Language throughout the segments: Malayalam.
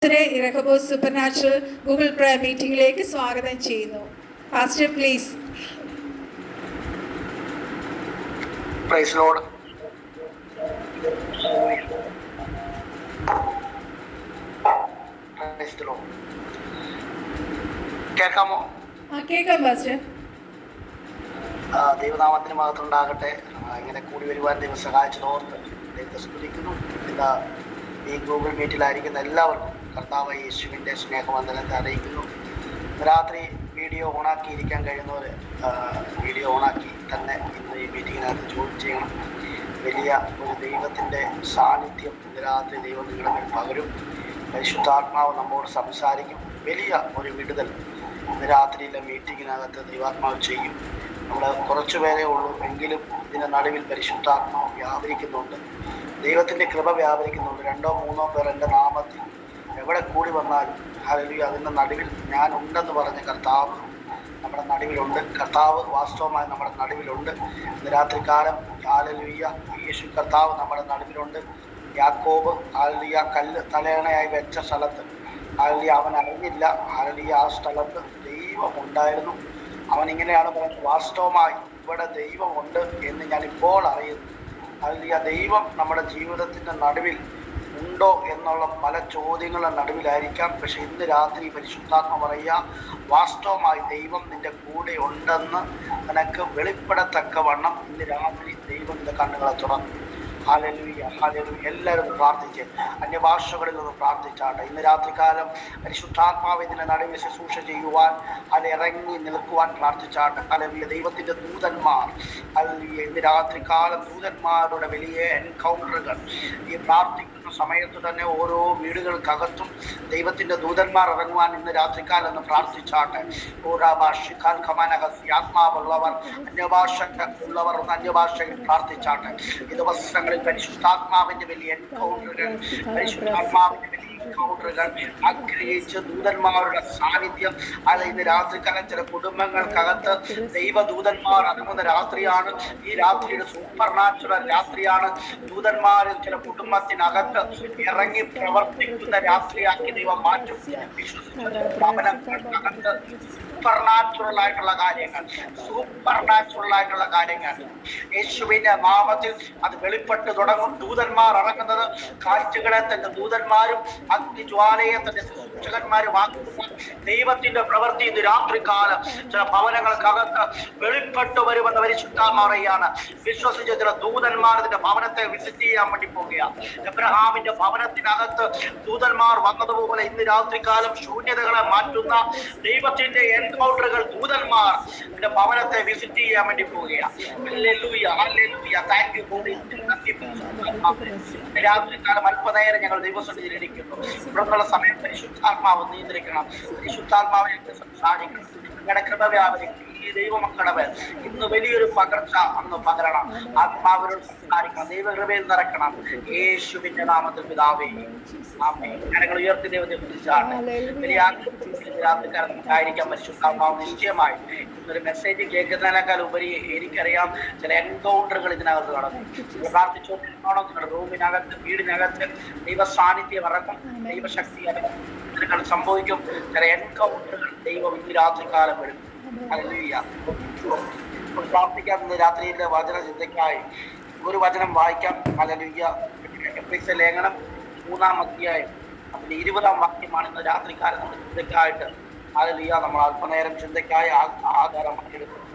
പാസ്റ്ററെ ഇറക്കബോസ് സൂപ്പർനാച്ചുറൽ ഗൂഗിൾ പ്രയർ മീറ്റിംഗിലേക്ക് സ്വാഗതം ചെയ്യുന്നു. Pastor please. Praise Lord. കേൾക്കാമോ? കേൾക്കാം പാസ്റ്റർ. ദൈവനാമത്തിന് മഹത്വമുണ്ടാകട്ടെ. ഇങ്ങനെ കൂടി വരുവാൻ ദൈവം സഹായിച്ചതോർത്ത് ദൈവത്തെ സ്തുതിക്കുന്നു. ഇതാ ഈ ഗൂഗിൾ മീറ്റിലായിരിക്കുന്ന എല്ലാവർക്കും കർത്താവ് യേശുവിൻ്റെ സ്നേഹവന്ദനത്തെ അറിയിക്കുന്നു. രാത്രി വീഡിയോ ഓണാക്കിയിരിക്കാൻ കഴിയുന്നവർ വീഡിയോ ഓണാക്കി തന്നെ ഇന്ന് ഈ മീറ്റിങ്ങിനകത്ത് ജോയിൻ ചെയ്യണം. വലിയ ഒരു ദൈവത്തിൻ്റെ സാന്നിധ്യം ഇന്ന് രാത്രി ദൈവം നിങ്ങളുടെ മേൽ പകരും. പരിശുദ്ധാത്മാവ് നമ്മോട് സംസാരിക്കും. വലിയ ഒരു വിടുതൽ ഇന്ന് രാത്രിയിലെ മീറ്റിങ്ങിനകത്ത് ദൈവാത്മാവ് ചെയ്യും. നമ്മൾ കുറച്ചു പേരേ ഉള്ളൂ, എങ്കിലും ഇതിൻ്റെ നടുവിൽ പരിശുദ്ധാത്മാവ് വ്യാപരിക്കുന്നുണ്ട്. ദൈവത്തിൻ്റെ കൃപ വ്യാപരിക്കുന്നുണ്ട്. 2-3 പേർ എൻ്റെ നാമത്തിൽ എവിടെ കൂടി വന്നാലും ഹല്ലേലൂയ അതിൻ്റെ നടുവിൽ ഞാൻ ഉണ്ടെന്ന് പറഞ്ഞ കർത്താവ് നമ്മുടെ നടുവിലുണ്ട്. കർത്താവ് വാസ്തവമായി നമ്മുടെ നടുവിലുണ്ട്. ഇന്ന് രാത്രികാലം ഹല്ലേലൂയ യേശു കർത്താവ് നമ്മുടെ നടുവിലുണ്ട്. യാക്കോബ് ഹല്ലേലൂയ കല്ല് തലയണയായി വെച്ച സ്ഥലത്ത് ഹല്ലേലൂയ അവൻ അറിഞ്ഞില്ല. ഹല്ലേലൂയ ആ സ്ഥലത്ത് ദൈവം ഉണ്ടായിരുന്നു. അവൻ ഇങ്ങനെയാണ് പറയുന്നത്, വാസ്തവമായി ഇവിടെ ദൈവമുണ്ട് എന്ന് ഞാൻ ഇപ്പോൾ അറിയുന്നു. ഹല്ലേലൂയ ദൈവം നമ്മുടെ ജീവിതത്തിൻ്റെ നടുവിൽ ഉണ്ടോ എന്നുള്ള പല ചോദ്യങ്ങളുടെ നടുവിലായിരിക്കാം. പക്ഷെ ഇന്ന് രാത്രി പരിശുദ്ധാത്മ പറയുക, വാസ്തവമായി ദൈവം നിന്റെ കൂടെ ഉണ്ടെന്ന് നിനക്ക് വെളിപ്പെടത്തക്കവണ്ണം ഇന്ന് രാത്രി ദൈവം നിന്റെ കണ്ണുകളെ തുറന്നു. Hallelujah hallelujah. എല്ലാവരും പ്രാർത്ഥിച്ച് അന്യഭാഷകളിൽ നിന്ന് പ്രാർത്ഥിച്ചാട്ടെ. ഇന്ന് രാത്രികാലം പരിശുദ്ധാത്മാവ് ഇതിൻ്റെ നടുവിൽ ശുശ്രൂഷ ചെയ്യുവാൻ അത് ഇറങ്ങി നിൽക്കുവാൻ പ്രാർത്ഥിച്ചാട്ടെ. ഹല്ലേലൂയ. ദൈവത്തിൻ്റെ ദൂതന്മാർ ഹല്ലേലൂയ ഇന്ന് രാത്രികാലം ദൂതന്മാരുടെ വലിയ എൻകൗണ്ടറുകൾ ഈ പ്രാർത്ഥിക്കുന്ന സമയത്ത് തന്നെ ഓരോ വീടുകൾക്കകത്തും ദൈവത്തിൻ്റെ ദൂതന്മാർ ഇറങ്ങുവാൻ ഇന്ന് രാത്രികാലം എന്ന് പ്രാർത്ഥിച്ചാട്ടെ. ആത്മാവുള്ളവർ അന്യഭാഷ ഉള്ളവർ ഒന്ന് അന്യഭാഷയിൽ പ്രാർത്ഥിച്ചാട്ടെ. ഈ ദിവസങ്ങളിൽ പരിശുദ്ധാത്മാവിന്റെ വലിയ എൻകൗണ്ടറുകൾ, പരിശുദ്ധാത്മാവിന്റെ വലിയ എൻകൗണ്ടറുകൾ ആഗ്രഹിച്ച് ദൂതന്മാരുടെ സാന്നിധ്യം അത് ഇന്ന് രാത്രികാലം ചില കുടുംബങ്ങൾക്കകത്ത് ദൈവദൂതന്മാർ ഇറങ്ങുന്ന രാത്രിയാണ്. ഈ രാത്രിയുടെ സൂപ്പർ നാച്ചുറൽ രാത്രിയാണ്. ദൂതന്മാരിൽ ചില കുടുംബത്തിനകത്ത് ഇറങ്ങി പ്രവർത്തിക്കുന്ന രാത്രിയാക്കി ദൈവം മാറ്റും. ഭവനങ്ങൾക്കകത്ത് സൂപ്പർ നാച്ചുറൽ ആയിട്ടുള്ള കാര്യങ്ങൾ യേശുവിന്റെ നാമത്തിൽ അത് വെളിപ്പെട്ട് തുടങ്ങും. ദൂതന്മാർ ഇറങ്ങുന്നത് കാറ്റുകളെ തന്നെ ദൂതന്മാരും അഗ്നിജ്വാലയെ തന്നെ ശുശ്രൂഷകന്മാരും ആക്കുന്ന ദൈവത്തിന്റെ പ്രവൃത്തി ഇന്ന് രാത്രികാലം ചില ഭവനങ്ങൾക്കകത്ത് വെളിപ്പെട്ടു വരുമെന്ന് പരിശുദ്ധാത്മാവയാണ്. വിശ്വസിച്ച ചില ദൂതന്മാർ ഇതിന്റെ ഭവനത്തെ വിസിറ്റ് ചെയ്യാൻ വേണ്ടി പോവുകയാണ്. എബ്രഹാമിന്റെ ഭവനത്തിനകത്ത് ദൂതന്മാർ വന്നതുപോലെ ഇന്ന് രാത്രികാലം ശൂന്യതകളെ മാറ്റുന്ന ദൈവത്തിന്റെ എൻകൗണ്ടറുകൾ ദൂതന്മാർ ഇതിന്റെ ഭവനത്തെ വിസിറ്റ് ചെയ്യാൻ വേണ്ടി പോവുകയാണ്. Hallelujah hallelujah. Thank you God. രാത്രികാലം അല്പനേരം ഞങ്ങൾ ദൈവസന്നിധിയിൽ ഇരിക്കുന്നു. ഇവിടെയുള്ള സമയം പരിശുദ്ധാത്മാവ് നിയന്ത്രിക്കണം. പരിശുദ്ധാത്മാവിനെ സംസാരിക്കണം. നിങ്ങളുടെ കൃപ വ്യാപരിക്കും. ഈ ദൈവമക്കളുടെ മേൽ ഇന്ന് വലിയൊരു പകർച്ച അന്ന് പകരണം. ആത്മാവിനോട് സംസാരിക്കണം. ദൈവകൃപയിൽ നിറക്കണം. യേശുവിന്റെ നാമത്തിൽ പിതാവേ ആമേൻ. ഞങ്ങൾ ഉയർത്തി ദൈവത്തെ കുറിച്ചാണ് വലിയ രാത്രിക്കാരനായിരിക്കാൻ പരിശുദ്ധാത്മാവ് നിശ്ചയമായി ഇന്നൊരു മെസ്സേജ് കേൾക്കുന്നതിനേക്കാൾ ഉപരി എനിക്കറിയാം ചില എൻകൗണ്ടറുകൾ ഇതിനകത്ത് നടന്നു. പ്രാർത്ഥിച്ചുകൊണ്ടിരുന്നോണം നിങ്ങളുടെ റൂമിനകത്ത് വീടിനകത്ത് ദൈവ സാന്നിധ്യം ഇറക്കും. ദൈവശക്തി ഇറക്കും. ഇതിനേക്കാൾ സംഭവിക്കും. ചില എൻകൗണ്ടറുകൾ ദൈവം ഇന്ന് രാത്രികാലം എടുക്കും. ഹല്ലേലൂയ. പ്രാർത്ഥിക്കാം. ഇന്ന് രാത്രിയിലെ വചന ചിന്തയ്ക്കായി ഒരു വചനം വായിക്കാം. ഹല്ലേലൂയ. എഫെസ്യ ലേഖനം 3-ാം അധ്യായം അതിന്റെ 20-ാം വാക്യമാണ് ഇന്ന് രാത്രികാലം നമ്മുടെ ചിന്തയ്ക്കായിട്ട് ഹല്ലേലൂയ നമ്മൾ അല്പനേരം ചിന്തയ്ക്കായി ആധാരമാക്കി എടുക്കും.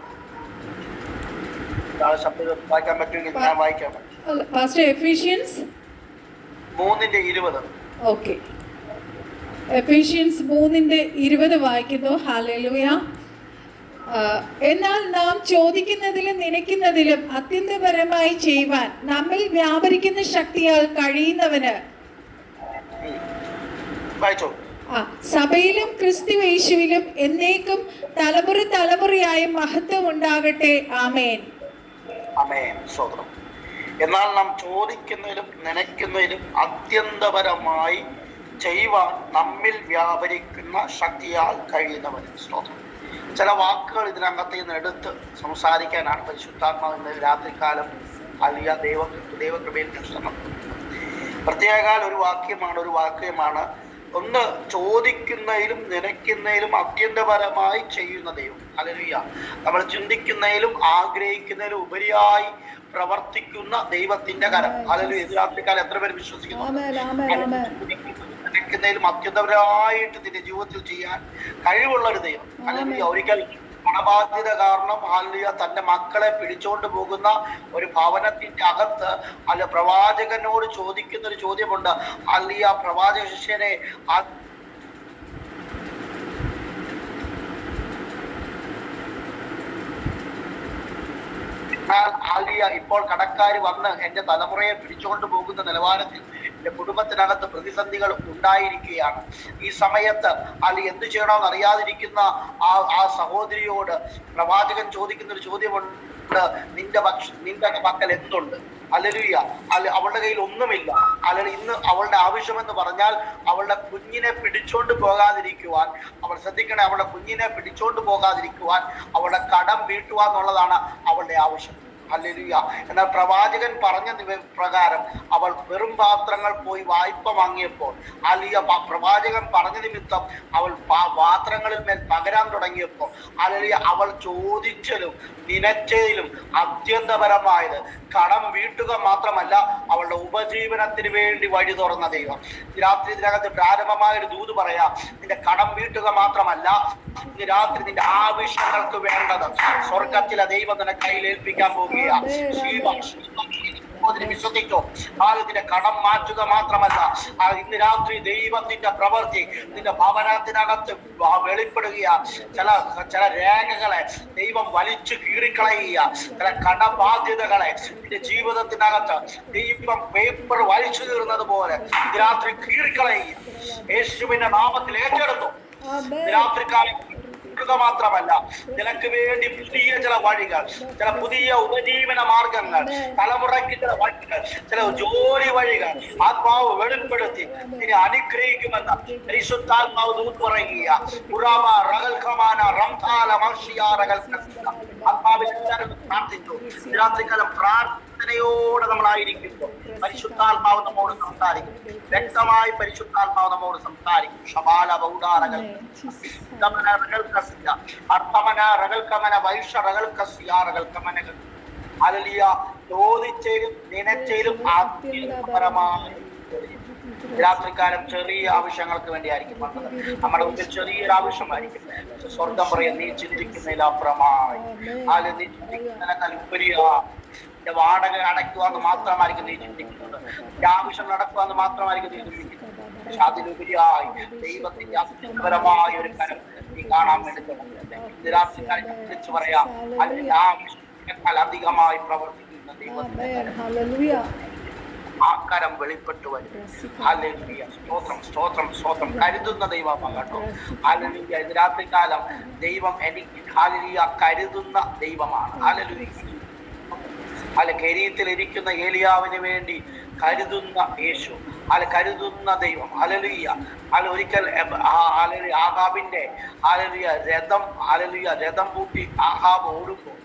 ശബ്ദം വായിക്കാൻ പറ്റുമെങ്കിൽ ഞാൻ വായിക്കാം. എഫീഷ്യൻസ് 3:20. ഓക്കെ. എഫീഷ്യൻസ് 3:20 വായിക്കുന്നു. ഹല്ലേലൂയ. എന്നാൽ നാം ചോദിക്കുന്നതിലും നനയ്ക്കുന്നതിലും അത്യന്തപരമായി ചെയ്യുവാൻ നമ്മിൽ വ്യാപരിക്കുന്ന ശക്തിയാൽ കഴിയുന്നവന് സഭയിലും ക്രിസ്തുയേശുവിലും എന്നേക്കും തലമുറയായ മഹത്വം ഉണ്ടാകട്ടെ. ആമേൻ ആമേൻ. സ്തോത്രം. എന്നാൽ നാം ചോദിക്കുന്നതിലും നനയ്ക്കുന്നതിലും അത്യന്തപരമായി ചെയ്യുവാൻ നമ്മിൽ വ്യാപരിക്കുന്ന ശക്തിയാൽ കഴിയുന്നവൻ. സ്തോത്രം. ചില വാക്കുകൾ ഇതിനകത്ത് നിന്ന് എടുത്ത് സംസാരിക്കാനാണ് പരിശുദ്ധാത്മാവിന്റെ രാത്രികാലം അലിയ ദൈവകൃപയിൽ ശ്രമം. പ്രത്യേക ഒരു വാക്യമാണ് ഒന്ന് ചോദിക്കുന്നതിലും നനയ്ക്കുന്നതിലും അത്യന്തപരമായി ചെയ്യുന്ന ദൈവം. ഹല്ലേലൂയ. നമ്മൾ ചിന്തിക്കുന്നതിലും ആഗ്രഹിക്കുന്നതിലും ഉപരിയായി പ്രവർത്തിക്കുന്ന ദൈവത്തിന്റെ കരം. ഹല്ലേലൂയ. ഇത് രാത്രികാലം എത്ര പേര് വിശ്വസിക്കുന്നു? നനയ്ക്കുന്നതിലും അത്യന്തപരമായിട്ട് നിന്റെ ജീവിതത്തിൽ ചെയ്യാൻ കഴിവുള്ള ഒരു ദൈവം. ഹല്ലേലൂയ. ഒരിക്കൽ കടബാധ്യത കാരണം ഹല്ലേലൂയ തന്റെ മക്കളെ പിടിച്ചോണ്ട് പോകുന്ന ഒരു ഭവനത്തിന്റെ അകത്ത് പ്രവാചകനോട് ചോദിക്കുന്ന ഒരു ചോദ്യമുണ്ട്. ഹല്ലേലൂയ, പ്രവാചക ശിഷ്യനെ ഇപ്പോൾ കടക്കാർ വന്ന് എന്റെ തലമുറയെ പിടിച്ചുകൊണ്ട് പോകുന്ന നിലവാരത്തിൽ എന്റെ കുടുംബത്തിനകത്ത് പ്രതിസന്ധികൾ ഉണ്ടായിരിക്കുകയാണ്. ഈ സമയത്ത് എന്ത് ചെയ്യണമെന്ന് അറിയാതിരിക്കുന്ന ആ സഹോദരിയോട് പ്രവാചകൻ ചോദിക്കുന്ന ഒരു ചോദ്യമുണ്ട്. നിന്റെ മക്കൾ എന്തുണ്ട്? ഹല്ലേലൂയ. അവളുടെ കയ്യിൽ ഒന്നുമില്ല. ഇന്ന് അവളുടെ ആവശ്യമെന്ന് പറഞ്ഞാൽ അവളുടെ കുഞ്ഞിനെ പിടിച്ചോണ്ട് പോകാതിരിക്കുവാൻ, അവൾ ശ്രദ്ധിക്കണേ, അവളുടെ കുഞ്ഞിനെ പിടിച്ചോണ്ട് പോകാതിരിക്കുവാൻ, അവളുടെ കടം വീട്ടുവാന്നുള്ളതാണ് അവളുടെ ആവശ്യം. ഹല്ലേലൂയ. എന്നാൽ പ്രവാചകൻ പറഞ്ഞ പ്രകാരം അവൾ വെറും പാത്രങ്ങൾ പോയി വായ്പ വാങ്ങിയപ്പോൾ, പ്രവാചകൻ പറഞ്ഞ നിമിത്തം അവൾ പാത്രങ്ങളിൽ മേൽ പകരാൻ തുടങ്ങിയപ്പോൾ, അവൾ ചോദിച്ചതിലും നിനച്ചതിലും അത്യന്തപരമായത് കടം വീട്ടുക മാത്രമല്ല, അവളുടെ ഉപജീവനത്തിന് വേണ്ടി വഴി തുറന്ന ദൈവം. രാത്രി ഇതിനകത്ത് പ്രാരംഭമായൊരു ദൂത് പറയാം. നിന്റെ കടം വീട്ടുക മാത്രമല്ല, ഇന്ന് രാത്രി നിന്റെ ആവശ്യങ്ങൾക്ക് വേണ്ടത് സ്വർഗത്തിലെ ദൈവം നിന്നെ കയ്യിൽ ഏൽപ്പിക്കാൻ പോകുക. വിശ്വസിച്ചോ? നിന്റെ കടം മാറ്റുക മാത്രമല്ല, ഇന്ന് രാത്രി ദൈവത്തിന്റെ പ്രവൃത്തി നിന്റെ ഭവനത്തിനകത്ത് വെളിപ്പെടുകയാണ്. ചില രേഖകളെ ദൈവം വലിച്ചു കീറിക്കളയുക. ചില കടബാധ്യതകളെ നിന്റെ ജീവിതത്തിനകത്ത് ദൈവം പേപ്പർ വലിച്ചു കീറുന്നത് പോലെ ഇന്ന് രാത്രി കീറിക്കളയുക. യേശുവിന്റെ നാമത്തിൽ ഏറ്റെടുത്തു. രാത്രികാലം മാത്രമല്ല, നിനക്ക് വേണ്ടി പുതിയ ചില വഴികൾ, ചില പുതിയ ഉപജീവന മാർഗങ്ങൾ, തലമുറയ്ക്ക് ചില വഴികൾ, ചില ജോലി വഴികൾ ആത്മാവ് വെളിപ്പെടുത്തി നിന്നെ അനുഗ്രഹിക്കുമെന്ന് പരിശുദ്ധാത്മാവ് ദൂത് പറയുക. ആത്മാവിൽ എല്ലാവരും പ്രാർത്ഥിച്ചു. രാത്രികാലം പ്രാർത്ഥനയോടെ നമ്മളായിരിക്കുമ്പോൾ പരിശുദ്ധാത്മാവ് നമ്മോട് സംസാരിക്കും. വ്യക്തമായി പരിശുദ്ധാത്മാവ് നമ്മോട് സംസാരിക്കും. ശബാല ബൗഡാരകൾ ചോദിച്ചതിലും നിനച്ചതിലും ആത്മീയപരമായി രാത്രികാലം ചെറിയ ആവശ്യങ്ങൾക്ക് വേണ്ടിയായിരിക്കും വന്നത്. നമ്മുടെ മുമ്പിൽ ചെറിയൊരു ആവശ്യമായിരിക്കും. സ്വർഗം പറയാം, നീ ചിന്തിക്കുന്നതിലപ്പുറമായി, നീ ചിന്തിക്കുന്നതിനേക്കാൾ ഉപരിയാ. നിന്റെ വാടക അടയ്ക്കുവാന്ന് മാത്രമായിരിക്കും നീ ചിന്തിക്കുന്നത്. നിന്റെ ആവശ്യം നടക്കുവാന്ന് മാത്രമായിരിക്കും നീ ചിന്തിക്കുന്നത്. പക്ഷെ അതിലുപരിയായി ദൈവത്തിന്റെ അത്ഭുതപരമായ ഒരു കരം നീ കാണാൻ വേണ്ടി തുടങ്ങുന്നത്. രാത്രികാലം വിളിച്ചു പറയാം, അതിന്റെ ആവശ്യത്തെക്കാൾ അധികമായി പ്രവർത്തിക്കുന്ന ദൈവത്തിന്റെ ആ കരം വെളിപ്പെട്ടു വരും. ഹല്ലേലൂയ. സ്തോത്രം, സ്തോത്രം, സ്തോത്രം. കരുതുന്ന ദൈവമാണ് കേട്ടോ. ഹല്ലേലൂയ. ഇത് രാത്രികാലം ദൈവം എനിക്ക് ഹല്ലേലൂയ കരുതുന്ന ദൈവമാണ്. ഹല്ലേലൂയ. കരീത്തിലിരിക്കുന്ന ഏലിയാവിന് വേണ്ടി കരുതുന്ന യേശു, കരുതുന്ന ദൈവം. ഹല്ലേലൂയ. ഒരിക്കൽ ആഹാബിന്റെ രഥം പൂട്ടി ആഹാബ് ഓടുമ്പോൾ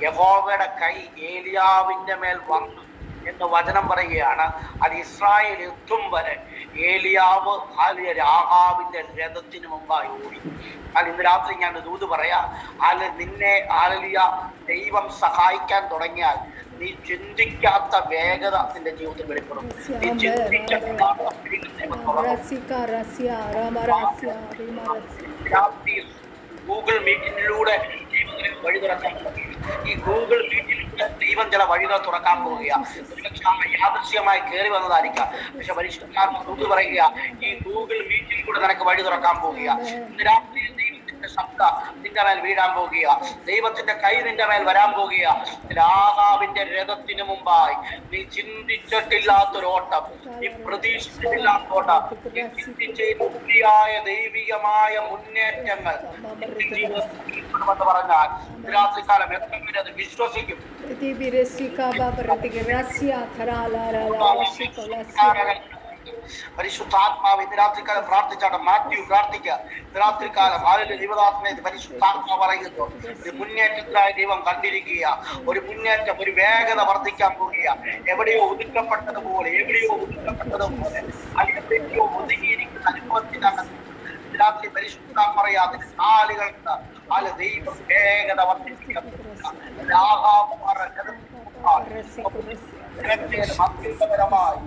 യഹോവയുടെ കൈ ഏലിയാവിന്റെ മേൽ വന്നു എന്ന് വചനം പറയുകയാണ്. ഇസ്രായേൽ എത്തും വരെ ഏലിയാവ് ആഹാബിന്റെ രഥത്തിന് മുമ്പായി ഓടി. ഇന്ന് രാത്രി ഞാൻ ദൂത് പറയാം. നിന്നെ ദൈവം സഹായിക്കാൻ തുടങ്ങിയാൽ നീ ചിന്തിക്കാത്ത വേഗത നിന്റെ ജീവിതത്തിൽ വെളിപ്പെടും. നീ ചിന്തിച്ച ഗൂഗിൾ മീറ്റിങ്ങിലൂടെ വഴി തുറക്കാൻ തുടങ്ങി. ഈ ഗൂഗിൾ മീറ്റിലൂടെ ദൈവം ചില വഴികൾ തുറക്കാൻ പോവുകയാണ്. യാദൃശ്യമായി കയറി വന്നതായിരിക്കാം, പക്ഷെ പരിശുദ്ധാത്മാ ദൂത് പറയുക, ഈ ഗൂഗിൾ മീറ്റിലൂടെ നിനക്ക് വഴി തുറക്കാൻ പോവുക. ഇന്ന് രാത്രി ദൈവത്തിന്റെ ശബ്ദം നിന്റെ മേൽ വീഴാൻ പോകുക. ദൈവത്തിന്റെ കൈ നിന്റെ മേൽ വരാൻ പോകുക. ആഹാബിന്റെ രഥത്തിന് മുമ്പായി നീ ചിന്തിച്ചിട്ടില്ലാത്തൊരോട്ടം, നീ പ്രതീക്ഷിച്ചിട്ടില്ലാത്തോട്ടം, നീ ചിന്തിച്ചതിലുപരിയായ ദൈവികമായ മുന്നേറ്റങ്ങൾ ജീവിതത്തിൽ പറഞ്ഞാൽ രാത്രികാലം എത്ര പേര് അത് വിശ്വസിക്കും? പരിശുദ്ധാത്മാവ് ഇന്ന് രാത്രികാലം പ്രാർത്ഥിച്ചാണ്. മാത്യു പ്രാർത്ഥിക്കുക. രാത്രികാലം ആരുടെ ദൈവദാസനെ പരിശുദ്ധാത്മാവ് പറയുന്നു, ഒരു മുന്നേറ്റത്തിനായി ദൈവം കണ്ടിരിക്കുക. ഒരു മുന്നേറ്റം, ഒരു വേഗത വർദ്ധിക്കാൻ പോവുക. എവിടെയോ ഒതുക്കപ്പെട്ടതുപോലെ, അല്ലെങ്കിൽ ഒതുങ്ങിയിരിക്കുന്ന ദൈവത്തിനകത്ത് രാത്രി പരിശുദ്ധം പറയാതെ കാലുകൾക്ക് അല്ല ദൈവം വേഗത വർദ്ധിപ്പിക്കപരമായി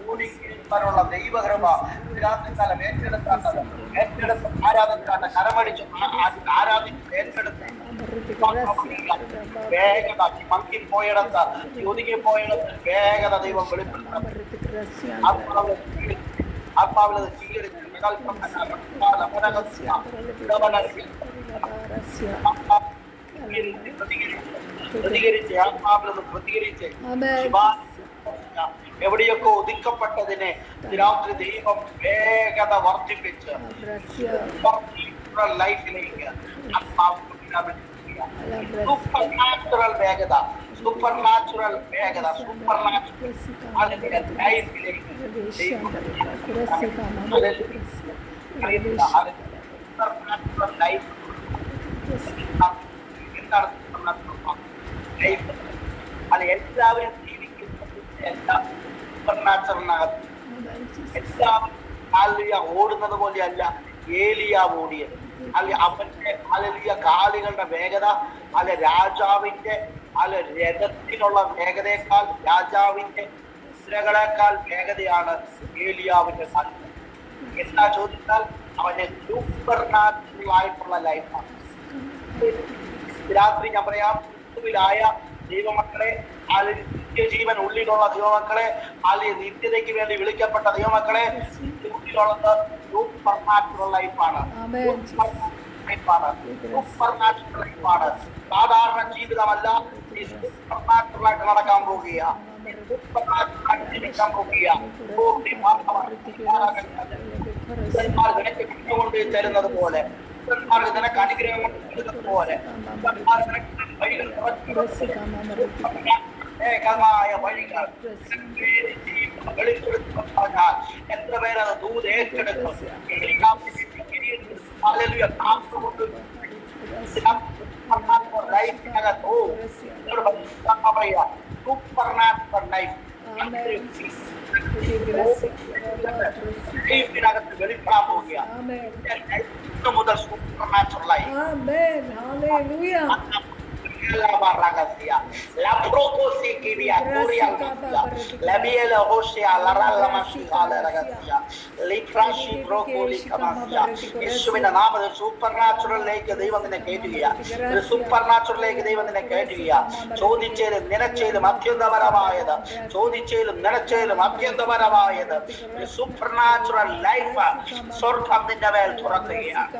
കൂടിക്കാനുള്ള ദൈവകൃപ രാത്രി കാലം ഏറ്റെടുത്ത് ആരാധിക്കാണ്ട് കരമടിച്ച് ആരാധിച്ച് ഏറ്റെടുത്ത് വേഗത മങ്ങിപ്പോയിടത്ത് ഒതുങ്ങിപ്പോയിടത്ത് വേഗത ദൈവം വെളിപ്പെടുത്താൻ ആത്മാവിലത് സ്വീകരിച്ച് പ്രതികരിച്ച് ആത്മാവിലത് പ്രതികരിച്ച് എവിടെയൊക്കെ ഒതുക്കപ്പെട്ടതിനെ രാത്രി ദൈവം വേഗത വർദ്ധിപ്പിച്ച് ലൈഫിലേക്ക് സൂപ്പർ നാച്ചുറൽ വേഗത സൂപ്പർ നാച്ചുറൽ വേഗത സൂപ്പർ നാച്ചുറൽ ലൈഫിലേക്ക് ലൈഫ് അത് എല്ലാവരും ജീവിക്കുന്നത് എല്ലാം സൂപ്പർ നാച്ചുറലിനകത്ത് എല്ലാവരും ഓടുന്നത് പോലെയല്ല ഏലിയ ഓടിയത്. അല്ലെ അവന്റെ അലലിയ കാലുകളുടെ വേഗത അല്ല രാജാവിന്റെ അല്ല രഥത്തിനുള്ള വേഗതയേക്കാൾ രാജാവിന്റെ കുതിരകളെക്കാൾ വേഗതയാണ് ഏലിയാവിന്റെ കാലം. എന്താ ചോദിച്ചാൽ അവന്റെ സൂപ്പർ നാച്ചുറൽ ആയിട്ടുള്ള ലൈഫാണ്. രാത്രി ഞാൻ പറയാം, ായ ദൈവമക്കളെ അല്ലെങ്കിൽ നിത്യജീവൻ ഉള്ളിലുള്ള ദൈവമക്കളെ അല്ലെങ്കിൽ നിത്യതയ്ക്ക് വേണ്ടി വിളിക്കപ്പെട്ട ദൈവമക്കളെ ഉള്ളിലുള്ളത് സൂപ്പർ നാച്ചുറൽ ലൈഫാണ്. സൂപ്പർ നാച്ചുറൽ ലൈഫാണ്. സാധാരണ ജീവിതമല്ല, ഈ സൂപ്പർ നാച്ചുറലായിട്ട് നടക്കാൻ പോകുക, സൂപ്പർ നാച്ചുറലായിട്ട് ജീവിക്കാൻ പോകുക. കൊണ്ട് തരുന്നത് പോലെ നിനക്ക് അനുഗ്രഹം കൊടുക്കുന്നത് പോലെ വഴികൾ വെളിപ്പെടുത്താൻ എത്ര പേരത് ദൂത് ഏറ്റെടുക്കും. ലൈഫിനകത്ത് സൂപ്പർ നാച്ചുറൽ ലൈഫ് ലൈഫിനകത്ത് വെളിപ്പെടാൻ പോവുക മുതൽ super natural life. La proposi che via Coria la biela hostia la ralla mascia la ragazia le frashi brocoli kamasia യേശുവിന്റെ നാമത്തിൽ സൂപ്പർ നാച്ചുറലിലേക്ക് ദൈവം നിന്നെ കയറ്റുകയാണ്. ഒരു സൂപ്പർ നാച്ചുറലിലേക്ക് ദൈവം നിന്നെ കയറ്റുകയാണ്. ചോദിച്ചേലും നിലച്ചേലും അത്യന്തപരമായത്, ചോദിച്ചേലും നിലച്ചേലും അത്യന്തപരമായത് ഒരു സൂപ്പർ നാച്ചുറൽ ലൈഫ് സ്വർഗം നിന്റെ മേൽ തുറക്കുകയാണ്.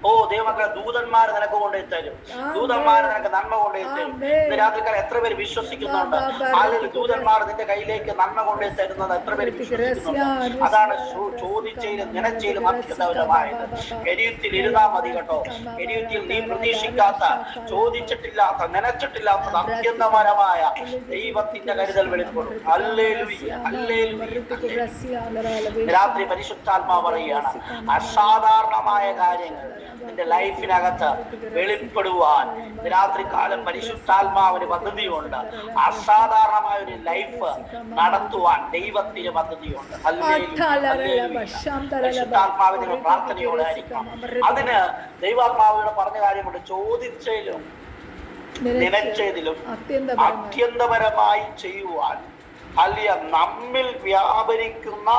ഓ ദൈവമക്കളെ, ദൂതന്മാർ നിനക്ക് കൊണ്ടേ തരും, ദൂതന്മാർ നിനക്ക് നന്മ കൊണ്ടേ തരും. ഇന്ന് രാത്രിക്കാലം എത്ര പേര് വിശ്വസിക്കുന്നുണ്ട്? അല്ലെങ്കിൽ ദൂതന്മാർ നിന്റെ കയ്യിലേക്ക് നന്മ കൊണ്ടേ തരുന്നത് എത്ര പേര് വിശ്വസിക്കുന്നുണ്ട്? അതാണ് ചോദിച്ചതിലും നിലച്ചതിലും അത്യന്തപരമായത്. എരിയത്തിൽ ഇരുന്നാ മതി കേട്ടോ. എരിയത്തിൽ നീ പ്രതീക്ഷിക്കാത്ത, ചോദിച്ചിട്ടില്ലാത്ത, നനച്ചിട്ടില്ലാത്ത അത്യന്തപരമായ ദൈവത്തിന്റെ കരുതൽ വെളിപ്പെടും. Hallelujah, hallelujah. രാത്രി പരിശുദ്ധാത്മാവ് പറയുകയാണ്, അസാധാരണമായ കാര്യങ്ങൾ നിന്റെ ലൈഫിനകത്ത് വെളിപ്പെടുവാൻ രാത്രി കാലം പരിശുദ്ധാത്മാവിന് പദ്ധതിയുണ്ട്. അസാധാരണമായ ഒരു ലൈഫ് നടത്തുവാൻ ദൈവത്തിന് പദ്ധതിയുണ്ട്. പരിശുദ്ധാത്മാവിന്റെ പ്രാർത്ഥനയോടായിരിക്കാം. അതിന് ദൈവാത്മാവിനോട് പറഞ്ഞ കാര്യമുണ്ട്, ചോദിച്ചതിലും നിലച്ചതിലും അത്യന്തപരമായി ചെയ്യുവാൻ അല്ലിയ നമ്മിൽ വ്യാപരിക്കുന്ന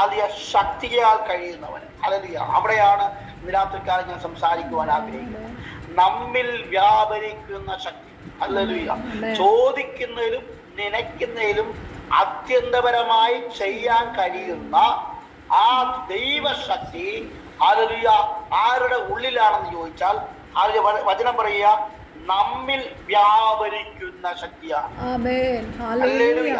അല്ലിയ ശക്തിയാൽ കഴിയുന്നവൻ. അല്ലിയ അവിടെയാണ് രാത്രിക്കാലം ഞാൻ സംസാരിക്കുവാൻ ആഗ്രഹിക്കുന്നത്. നമ്മിൽ വ്യാപരിക്കുന്ന ശക്തി. ഹല്ലേലൂയ. ചോദിക്കുന്നതിലും നനയ്ക്കുന്നതിലും അത്യന്തപരമായി ചെയ്യാൻ കഴിയുന്ന ആ ദൈവശക്തി ഹല്ലേലൂയ ആരുടെ ഉള്ളിലാണെന്ന് ചോദിച്ചാൽ വചനം പറയുക, നമ്മിൽ വ്യാപരിക്കുന്ന ശക്തിയാണ്. ഹല്ലേലൂയ.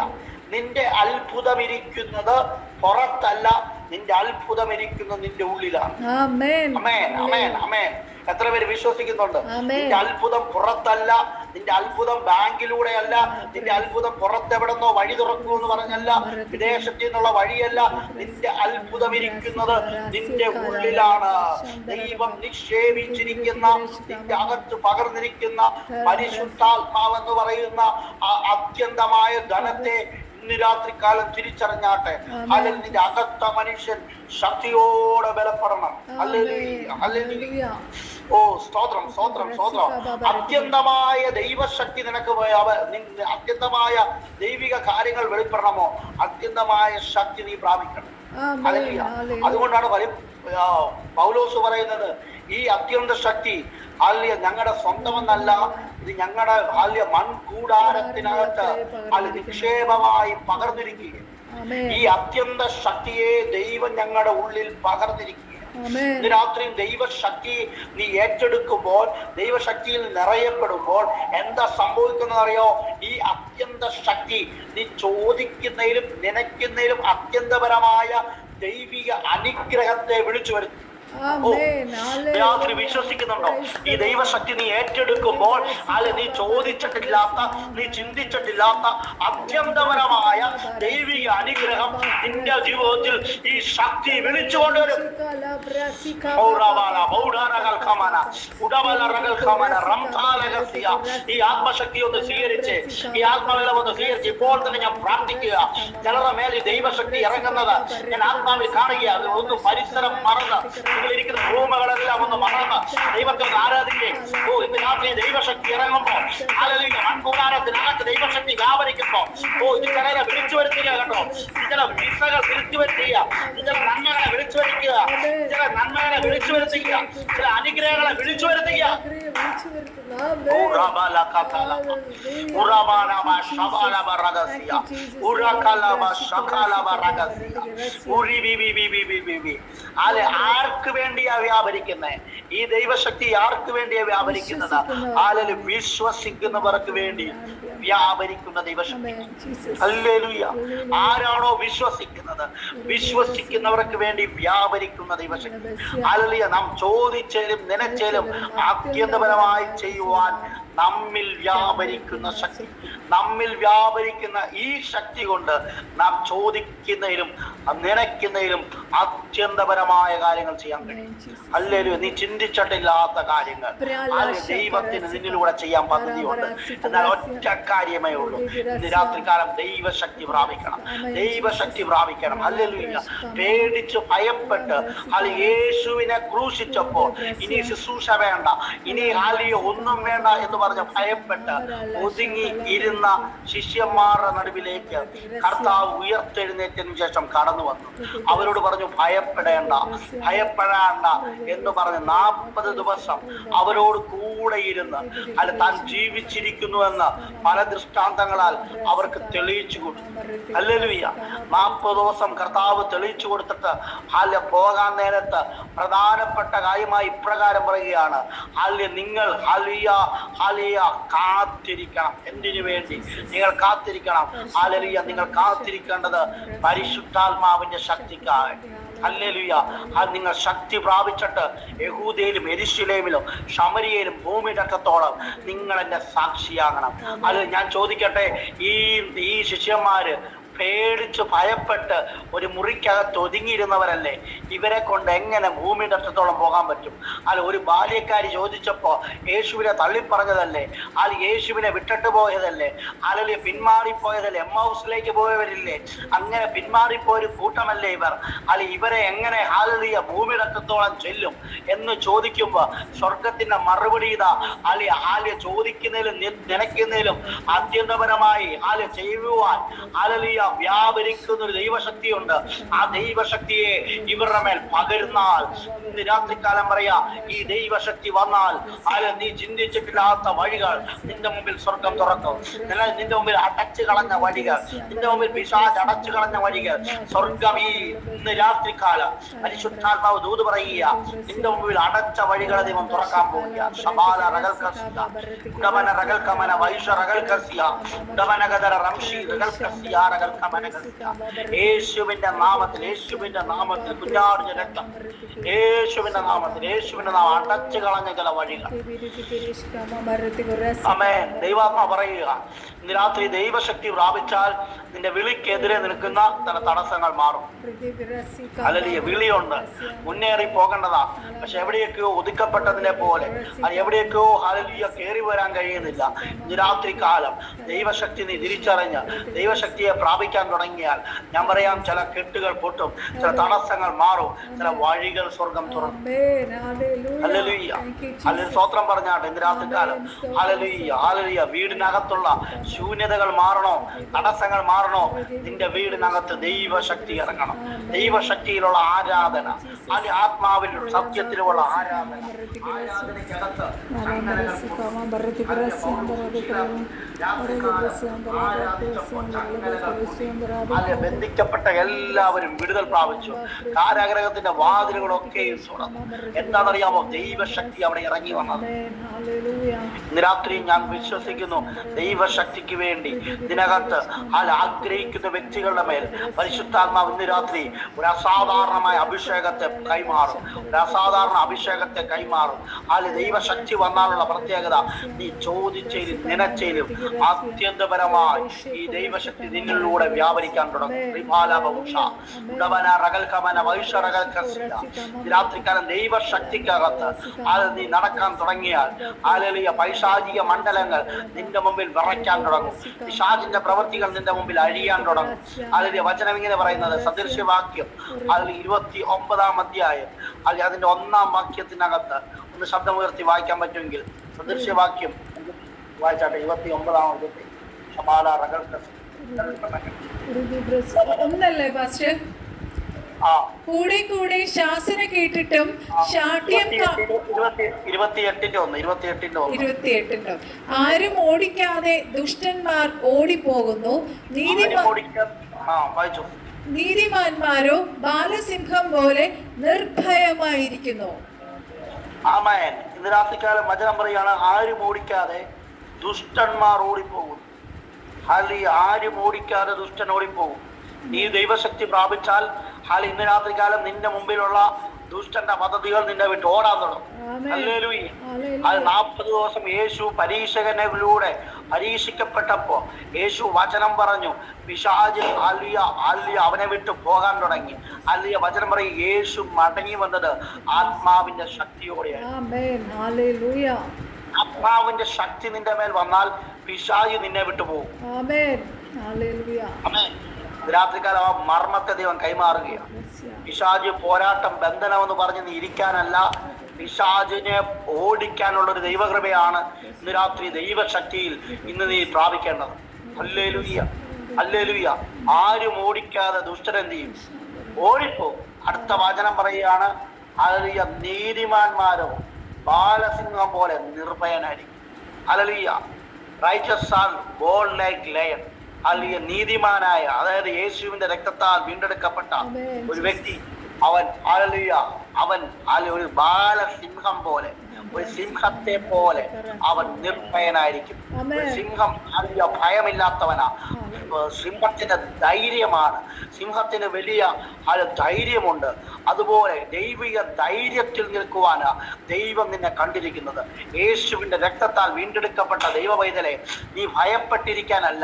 നിന്റെ അത്ഭുതം ഇരിക്കുന്നത് പുറത്തല്ല, നിന്റെ അത്ഭുതം ഇരിക്കുന്നത് നിന്റെ ഉള്ളിലാണ്. ആമേൻ, ആമേൻ, ആമേൻ. എത്ര പേര് വിശ്വസിക്കുന്നുണ്ട്? നിന്റെ അത്ഭുതം പുറത്തല്ല, നിന്റെ അത്ഭുതം ബാങ്കിലൂടെ അല്ല, നിന്റെ അത്ഭുതം പുറത്തെവിടെന്നോ വഴി തുറക്കൂ എന്ന് പറഞ്ഞല്ല, വിദേശത്തു നിന്നുള്ള വഴിയല്ല. നിന്റെ അത്ഭുതം ഇരിക്കുന്നത് നിന്റെ ഉള്ളിലാണ്. ദൈവം നിക്ഷേപിച്ചിരിക്കുന്ന, നിന്റെ അകത്ത് പകർന്നിരിക്കുന്ന പരിശുദ്ധാത്മാവെന്ന് പറയുന്ന അത്യന്തമായ ധനത്തെ ഇന്ന് രാത്രി കാലം തിരിച്ചറിഞ്ഞാട്ടെ. അല്ലെങ്കിൽ നിന്റെ അകത്ത മനുഷ്യൻ ശക്തിയോടെ ബലപ്പെടണം. ഹല്ലേലൂയ. ഓ സ്തോത്രം, സ്തോത്രം, സ്തോത്രം. അത്യന്തമായ ദൈവശക്തി നിനക്ക് അത്യന്തമായ ദൈവിക കാര്യങ്ങൾ വെളിപ്പെടണമോ, അത്യന്തമായ ശക്തി നീ പ്രാപിക്കണം. ഹല്ലേലൂയ. അതുകൊണ്ടാണ് പൗലോസ് പറയുന്നത്, ഈ അത്യന്ത ശക്തി ഞങ്ങളുടെ സ്വന്തമെന്നല്ല, ഇത് ഞങ്ങളുടെ മൺകൂടാരത്തിനകത്ത് നിക്ഷേപമായി പകർന്നിരിക്കുക. ഈ അത്യന്ത ശക്തിയെ ദൈവം ഞങ്ങളുടെ ഉള്ളിൽ പകർന്നിരിക്കുക. ഇന്ന് രാത്രിയും ദൈവശക്തി നീ ഏറ്റെടുക്കുമ്പോൾ, ദൈവശക്തിയിൽ നിറയപ്പെടുമ്പോൾ എന്താ സംഭവിക്കുന്നതെന്നറിയോ? ഈ അത്യന്ത ശക്തി നീ ചോദിക്കുന്നതിലും നനയ്ക്കുന്നതിലും അത്യന്തപരമായ ദൈവിക അനുഗ്രഹത്തെ വിളിച്ചു വരുന്നു. രാത്രി വിശ്വസിക്കുന്നുണ്ടോ? ഈ ദൈവശക്തി നീ ഏറ്റെടുക്കുമ്പോൾ നീ ചോദിച്ചിട്ടില്ലാത്ത, നീ ചിന്തിച്ചിട്ടില്ലാത്ത അത്യന്തപരമായ ദൈവിക അനുഗ്രഹം നിന്റെ ജീവിതത്തിൽ ഈ ശക്തി വിളിച്ചുകൊണ്ടുവരും. ഈ ആത്മശക്തി ഒന്ന് സ്വീകരിച്ച്, ഈ ആത്മബലം ഒന്ന് സ്വീകരിച്ച് ഇപ്പോൾ തന്നെ ഞാൻ പ്രാർത്ഥിക്കുക. ചിലരുടെ മേൽ ഈ ദൈവശക്തി ഇറങ്ങുന്നത് ഞാൻ ആത്മാവിൽ കാണുകയാണ്. ഒന്ന് പരിസരം മറന്ന്, ഇരിക്കുന്ന ഭൂമികളെല്ലാം ഒന്ന് മറന്ന് ദൈവത്തെ ആരാധിക്കുകയും, ഇന്ന് രാത്രി ദൈവശക്തി ഇറങ്ങുമ്പോ മൺകൂടാരത്തിനകത്ത് ദൈവശക്തി വ്യാപരിക്കുമ്പോ ഇത് ചിലരെ വിളിച്ചു വരുത്തുക കേട്ടോ. ചില വിസകൾ വിളിച്ചു വരുത്തുക, ചില നന്മകളെ വിളിച്ചു വരുത്തുക, ചില നന്മകളെ വിളിച്ചു വരുത്തുക, ചില അനുഗ്രഹങ്ങളെ വിളിച്ചു വരുത്തുക. ആർക്ക് വേണ്ടിയാ വ്യാപരിക്കുന്നത് ഈ ദൈവശക്തി? ആർക്ക് വേണ്ടിയാ വ്യാപരിക്കുന്നത്? വിശ്വസിക്കുന്നവർക്ക് വേണ്ടി വ്യാപരിക്കുന്ന ദൈവശക്തി. ഹല്ലേലൂയ. ആരാണോ വിശ്വസിക്കുന്നത്, വിശ്വസിക്കുന്നവർക്ക് വേണ്ടി വ്യാപരിക്കുന്ന ദൈവശക്തി. ഹല്ലേലൂയ. നാം ചോദിച്ചാലും നനച്ചാലും ആത്യന്തപരമായി ചെയ്യുവാൻ നമ്മിൽ വ്യാപരിക്കുന്ന ശക്തി, നമ്മിൽ വ്യാപരിക്കുന്ന ഈ ശക്തി കൊണ്ട് നാം ചോദിക്കുന്നതിലും നനയ്ക്കുന്നതിലും അത്യന്തപരമായ കാര്യങ്ങൾ ചെയ്യാൻ കഴിയും. ഹല്ലേലൂയ. നീ ചിന്തിച്ചിട്ടില്ലാത്ത കാര്യങ്ങൾ ദൈവത്തിന് നിന്നിലൂടെ ചെയ്യാൻ പദ്ധതിയുണ്ട്. എന്നാൽ ഒറ്റ കാര്യമേ ഉള്ളൂ, ഇന്ന് രാത്രികാലം ദൈവശക്തി പ്രാപിക്കണം, ദൈവശക്തി പ്രാപിക്കണം. ഹല്ലേലൂയ. പേടിച്ച് ഭയപ്പെട്ട് യേശുവിനെ ക്രൂശിച്ചപ്പോൾ ഇനി ശുശ്രൂഷ വേണ്ട, ഇനി ഒന്നും വേണ്ട എന്ന് പറഞ്ഞ് ഭയപ്പെട്ട് ഒതുങ്ങി ഇരുന്ന ശിഷ്യന്മാരുടെ നടുവിലേക്ക് കർത്താവ് ഉയർത്തെഴുന്നേറ്റതിനു ശേഷം കടന്നു വന്നു. അവരോട് പറഞ്ഞു, ഭയപ്പെടേണ്ട, ഭയപ്പെടേണ്ട എന്ന് പറഞ്ഞ് 40 ദിവസം അവരോട് കൂടെ ഇരുന്ന് താൻ ജീവിച്ചിരിക്കുന്നുവെന്ന് പല ദൃഷ്ടാന്തങ്ങളാൽ അവർക്ക് തെളിയിച്ചു കൊടുത്തു. ഹല്ലേലൂയ. 40 ദിവസം കർത്താവ് തെളിയിച്ചു കൊടുത്തിട്ട് പോകാൻ നേരത്ത് പ്രധാനപ്പെട്ട കാര്യമായി ഇപ്രകാരം പറയുകയാണ്, നിങ്ങൾ കാത്തിരിക്കണം. എന്തിനു വേണ്ടി? നിങ്ങൾ കാത്തിരിക്കണം. ഹല്ലേലൂയ. നിങ്ങൾ കാത്തിരിക്കേണ്ടത് പരിശുദ്ധാത്മാവിന്റെ ശക്തിക്കായി. ഹല്ലേലൂയ. നിങ്ങൾ ശക്തി പ്രാപിച്ചിട്ട് യഹൂദയിലും യെരൂശലേമിലും ശമരിയയിലും ഭൂമിയുടെ അറ്റത്തോളം നിങ്ങൾ എന്നെ സാക്ഷിയാകണം. ഞാൻ ചോദിക്കട്ടെ, ഈ ശിഷ്യന്മാര് പേടിച്ച് ഭയപ്പെട്ട് ഒരു മുറിക്കകത്ത് ഒതുങ്ങിയിരുന്നവരല്ലേ? ഇവരെ കൊണ്ട് എങ്ങനെ ഭൂമിയുടെ അറ്റത്തോളം പോകാൻ പറ്റും? ഒരു ബാല്യക്കാരി ചോദിച്ചപ്പോ യേശുവിനെ തള്ളിപ്പറഞ്ഞതല്ലേ? യേശുവിനെ വിട്ടിട്ട് പോയതല്ലേ? പിന്മാറിപ്പോയതല്ലേ? എമ്മൗസിലേക്ക് പോയവരില്ലേ? അങ്ങനെ പിന്മാറിപ്പോയൊരു കൂട്ടമല്ലേ ഇവർ? ഇവരെ എങ്ങനെ ഭൂമിയുടെ അറ്റത്തോളം ചെല്ലും എന്ന് ചോദിക്കുമ്പോ സ്വർഗത്തിന്റെ മറുപടി ഇതാ. ചോദിക്കുന്നതിലും നനയ്ക്കുന്നതിലും അത്യന്തപരമായി ചെയ്യുവാൻ വ്യാപരിക്കുന്ന ഒരു ദൈവശക്തിയുണ്ട്. ആ ദൈവശക്തിയെ ഇവരുടെ മേൽ പകരുന്നാൽ, ഇന്ന് രാത്രികാലം പറയാ, ഈ ദൈവശക്തി വന്നാൽ നീ ചിന്തിച്ചിട്ടില്ലാത്ത വഴികൾ നിന്റെ മുമ്പിൽ സ്വർഗം തുറക്കും. നിന്റെ മുമ്പിൽ അടച്ചു കളഞ്ഞ വഴികൾ, നിന്റെ മുമ്പിൽ പിശാച് അടച്ചു കളഞ്ഞ വഴികൾ സ്വർഗം ഇന്ന് രാത്രികാലം പരിശുദ്ധാത്മാവ് ദൂത് പറയുക, നിന്റെ മുമ്പിൽ അടച്ച വഴികളെ ദൈവം തുറക്കാൻ പോവുക. ശബാല റഗൽ Kasia, ഉടമന റഗൽ കമന Vaisha റഗൽ Kasia, ഉടമന ഗദര Ramshi റഗൽ Kasia റഗൽ കമന Kasia. യേശുവിന്റെ നാമത്തിൽ, യേശുവിന്റെ നാമത്തിൽ കുഞ്ഞാടിന്റെ രക്തം, യേശുവിന്റെ നാമത്തിൽ, യേശുവിന്റെ നാമം അടച്ചു കളഞ്ഞ ചില വഴികൾ. ആമേൻ. ദൈവാത്മാ പറയുക, ഇന്ന് രാത്രി ദൈവശക്തി പ്രാപിച്ചാൽ നിന്റെ വിളിക്കെതിരെ നിൽക്കുന്ന ചില തടസ്സങ്ങൾ മാറും. അല്ലെങ്കിൽ വിളിയുണ്ട്, മുന്നേറി പോകേണ്ടതാ. പക്ഷെ എവിടെയൊക്കെയോ ഒതുക്കപ്പെട്ടതിനെ പോലെ എവിടെയൊക്കെയോ ഹല്ലേലൂയ കയറി വരാൻ കഴിയുന്നില്ല. ഇന്ന് രാത്രി കാലം ദൈവശക്തി നീ തിരിച്ചറിഞ്ഞ് ദൈവശക്തിയെ പ്രാപിച്ചു പ്രാപിക്കാൻ തുടങ്ങിയാൽ ഞാൻ പറയാം, ചില കെട്ടുകൾ പൊട്ടും, ചില തടസ്സങ്ങൾ മാറും, ചില വഴികൾ സ്വർഗം തുറക്കും. Hallelujah, hallelujah. സ്തോത്രം പറഞ്ഞാട്ടെ ഇന്ന് രാത്രികാലം. Hallelujah, hallelujah. വീടിനകത്തുള്ള ശൂന്യതകൾ മാറണോ, തടസ്സങ്ങൾ മാറണോ, നിന്റെ വീടിനകത്ത് ദൈവശക്തി ഇറങ്ങണം. ദൈവശക്തിയിലുള്ള ആരാധന, ആത്മാവിൽ സത്യത്തിലുള്ള ആരാധന. ആരാധനയ്ക്കകത്ത് ബന്ധിക്കപ്പെട്ട എല്ലാവരും വിടുതൽ പ്രാപിച്ചു. കാരാഗ്രഹത്തിന്റെ വാതിലുകളൊക്കെയും തുറന്നു. എന്താണെന്നറിയാമോ? ദൈവശക്തി അവിടെ ഇറങ്ങി വന്നത്. ഇന്ന് രാത്രി ഞാൻ വിശ്വസിക്കുന്നു, ദൈവശക്തിക്ക് വേണ്ടി ഇതിനകത്ത് ആഗ്രഹിക്കുന്ന വ്യക്തികളുടെ മേൽ പരിശുദ്ധാത്മാവ് ഇന്ന് രാത്രി ഒരു അസാധാരണമായ അഭിഷേകത്തെ കൈമാറും. ഒരു അസാധാരണ അഭിഷേകത്തെ കൈമാറും. ദൈവശക്തി വന്നാലുള്ള പ്രത്യേകത, നീ ചോദിച്ചതിലും നനച്ചതിലും അത്യന്തപരമായി ഈ ദൈവശക്തി നിന്നിലൂടെ വ്യാപരിക്കാൻ തുടങ്ങും. രാത്രിക്കാലം ദൈവശക്തിക്കകത്ത് നീ നടക്കാൻ തുടങ്ങിയാൽ പൈശാചിക മണ്ഡലങ്ങൾ നിന്റെ മുമ്പിൽ വിറയ്ക്കാൻ തുടങ്ങും. പിശാചിന്റെ പ്രവൃത്തികൾ നിന്റെ മുമ്പിൽ അഴിയാൻ തുടങ്ങും. അതിന്റെ വചനം ഇങ്ങനെ പറയുന്നത്, സദൃശ്യവാക്യം 29-ാം അധ്യായം അതിന്റെ 1-ാം വാക്യത്തിനകത്ത് ഒന്ന് ശബ്ദമുയർത്തി വായിക്കാൻ പറ്റുമെങ്കിൽ സദൃശ്യവാക്യം വായിച്ചാട്ടെ. 29-ാം അധ്യായത്തിൽ ഒന്നല്ലേ പാസ്റ്റർ? കൂടെ കൂടെ ശാസന കേട്ടിട്ടും ശാഠ്യം 28 ആരും ഓടിക്കാതെ ദുഷ്ടന്മാർ ഓടിപ്പോകുന്നു, നീതിമാന്മാരോ ബാലസിംഹം പോലെ നിർഭയമായിരിക്കുന്നു. ആമേൻ. ഇന്ന് രാത്രികാലം വചനം പറയാണ്, ആരും ഓടിക്കാതെ ദുഷ്ടന്മാർ ഓടിപ്പോകും. ആരും ഓടിക്കാതെ ദുഷ്ടൻ ഓടിപ്പോകും. നീ ദൈവശക്തി പ്രാപിച്ചാൽ ഇന്ന് രാത്രികാലം നിന്റെ മുമ്പിലുള്ള ദുഷ്ടന്റെ പദ്ധതികൾ നിന്റെ വിട്ട് ഓടാൻ തുടങ്ങും. ഹല്ലേലൂയ. 40 ദിവസം യേശു പരീക്ഷകനിലൂടെ പരീക്ഷിക്കപ്പെട്ടപ്പോ യേശു വചനം പറഞ്ഞു, പിശാച് അവനെ വിട്ട് പോകാൻ തുടങ്ങി. വചനം പറയും, യേശു മടങ്ങി വന്നത് ആത്മാവിന്റെ ശക്തിയോടെയാണ്. ആത്മാവിന്റെ ശക്തി നിന്റെ മേൽ വന്നാൽ പിശാച് നിന്നെ വിട്ടു പോകും. രാത്രികാലം ആ മർമ്മത്തെ ദൈവം കൈമാറുകയാണ്. പിശാച് പോരാട്ടം, ബന്ധനം എന്ന് പറഞ്ഞ് നീ ഇരിക്കാനല്ല, പിശാചിനെ ഓടിക്കാനുള്ള ഒരു ദൈവകൃപയാണ് ഇന്ന് രാത്രി ദൈവശക്തിയിൽ ഇന്ന് നീ പ്രാപിക്കേണ്ടത്. Hallelujah, hallelujah. ആരും ഓടിക്കാതെ ദുഷ്ടനെന്ത് ചെയ്യും? ഓടിപ്പോകും. അടുത്ത വചനം പറയുകയാണ്, ഹല്ലേലൂയ, നീതിമാന്മാരോ ബാലസിംഹം പോലെ നിർഭയനായിരിക്കും. Hallelujah. Righteous are bold like lion. നീതിമാനായ, അതായത് യേശുവിന്റെ രക്തത്താൽ വീണ്ടെടുക്കപ്പെട്ട ഒരു വ്യക്തി, അവൻ ഒരു ബാലസിംഹം പോലെ, ഒരു സിംഹത്തെ പോലെ അവൻ നിർഭയനായിരിക്കും. ഒരു സിംഹം ഭയമില്ലാത്തവനാ. സിംഹത്തിന്റെ ധൈര്യമാണ്. സിംഹത്തിന് വലിയ ധൈര്യമുണ്ട്. അതുപോലെ ദൈവിക ധൈര്യത്തിൽ നിൽക്കുവാനാ ദൈവം നിന്നെ കണ്ടിരിക്കുന്നത്. യേശുവിന്റെ രക്തത്താൽ വീണ്ടെടുക്കപ്പെട്ട ദൈവ പൈതലെ, നീ ഭയപ്പെട്ടിരിക്കാനല്ല.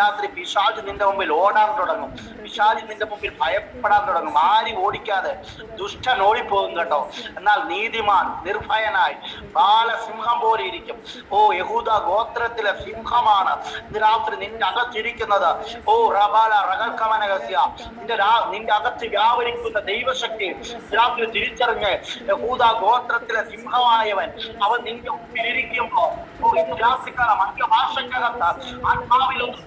രാത്രി പിശാച് നിന്റെ മുമ്പിൽ ഓടാൻ തുടങ്ങും. പിശാച് നിന്റെ മുമ്പിൽ ഭയപ്പെടാൻ തുടങ്ങും. ആരും ഓടിക്കാതെ ദുഷ്ടൻ ഓടിപ്പോകും കേട്ടോ. എന്നാൽ നീതിമാൻ നിർഭയനായി ബാലസിംഹം പോലെ ഇരിക്കും. യഹൂദ ഗോത്രത്തിലെ സിംഹമാണ് ഇന്ന് രാത്രി നിന്റെ അകത്തിരിക്കുന്നത്. നിന്റെ അകത്ത് വ്യാപരിക്കുന്ന ദൈവശക്തി രാത്രി തിരിച്ചറിഞ്ഞ് യഹൂദ ഗോത്രത്തിലെ സിംഹമായവൻ അവൻ നിന്റെ മുമ്പിലിരിക്കുമ്പോ രാത്രിക്കാലം അന്യഭാഷക്കകത്ത് ആത്മാവിലൊന്നും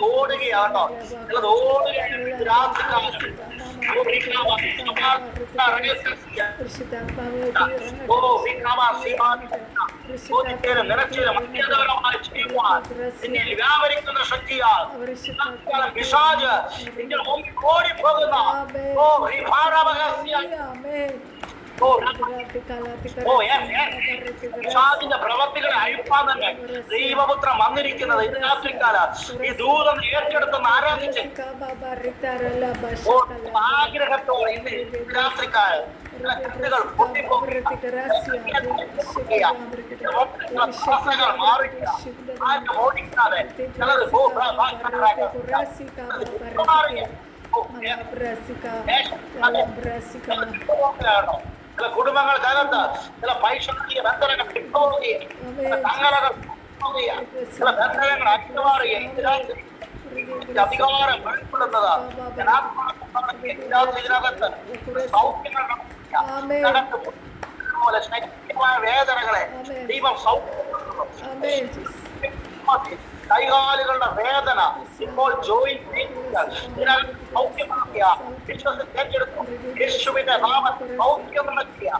ഓടുകയാണോ? വ്യാപരിക്കുന്ന ശക്തിയാൽ ഓടിപ്പോകുന്ന പിശാചിന്റെ പ്രവർത്തികളെ അഴിപ്പാൻ തന്നെ ദൈവപുത്രൻ വന്നിരിക്കുന്നത് ഇന്ന് രാത്രികാല ഈ ദൂതം ഏറ്റെടുത്തെന്ന് ആരാധിച്ച് ആഗ്രഹത്തോടെ ഇന്ന് രാത്രികാലം കത്തുകൾ ഓടിക്കാതെ ചില കുടുംബങ്ങൾക്കകത്ത് ചില പൈശാചിക ബന്ധനങ്ങൾ തങ്ങളകൾ ചില ബന്ധനങ്ങൾ അറ്റുമാറുകയും അധികാരം വെളിപ്പെടുന്നത് ഇതിനകത്ത് സൗഖ്യങ്ങൾ പോലെ ശൈത്യമായ വേദനകളെ ദൈവം കൈകാലുകളുടെ വേദന ഇപ്പോൾ സൗഖ്യമാക്കിയ വിശ്വസിച്ചെടുത്തു യേശുവിന്റെ നാമത്തിൽ സൗഖ്യം നടക്കിയ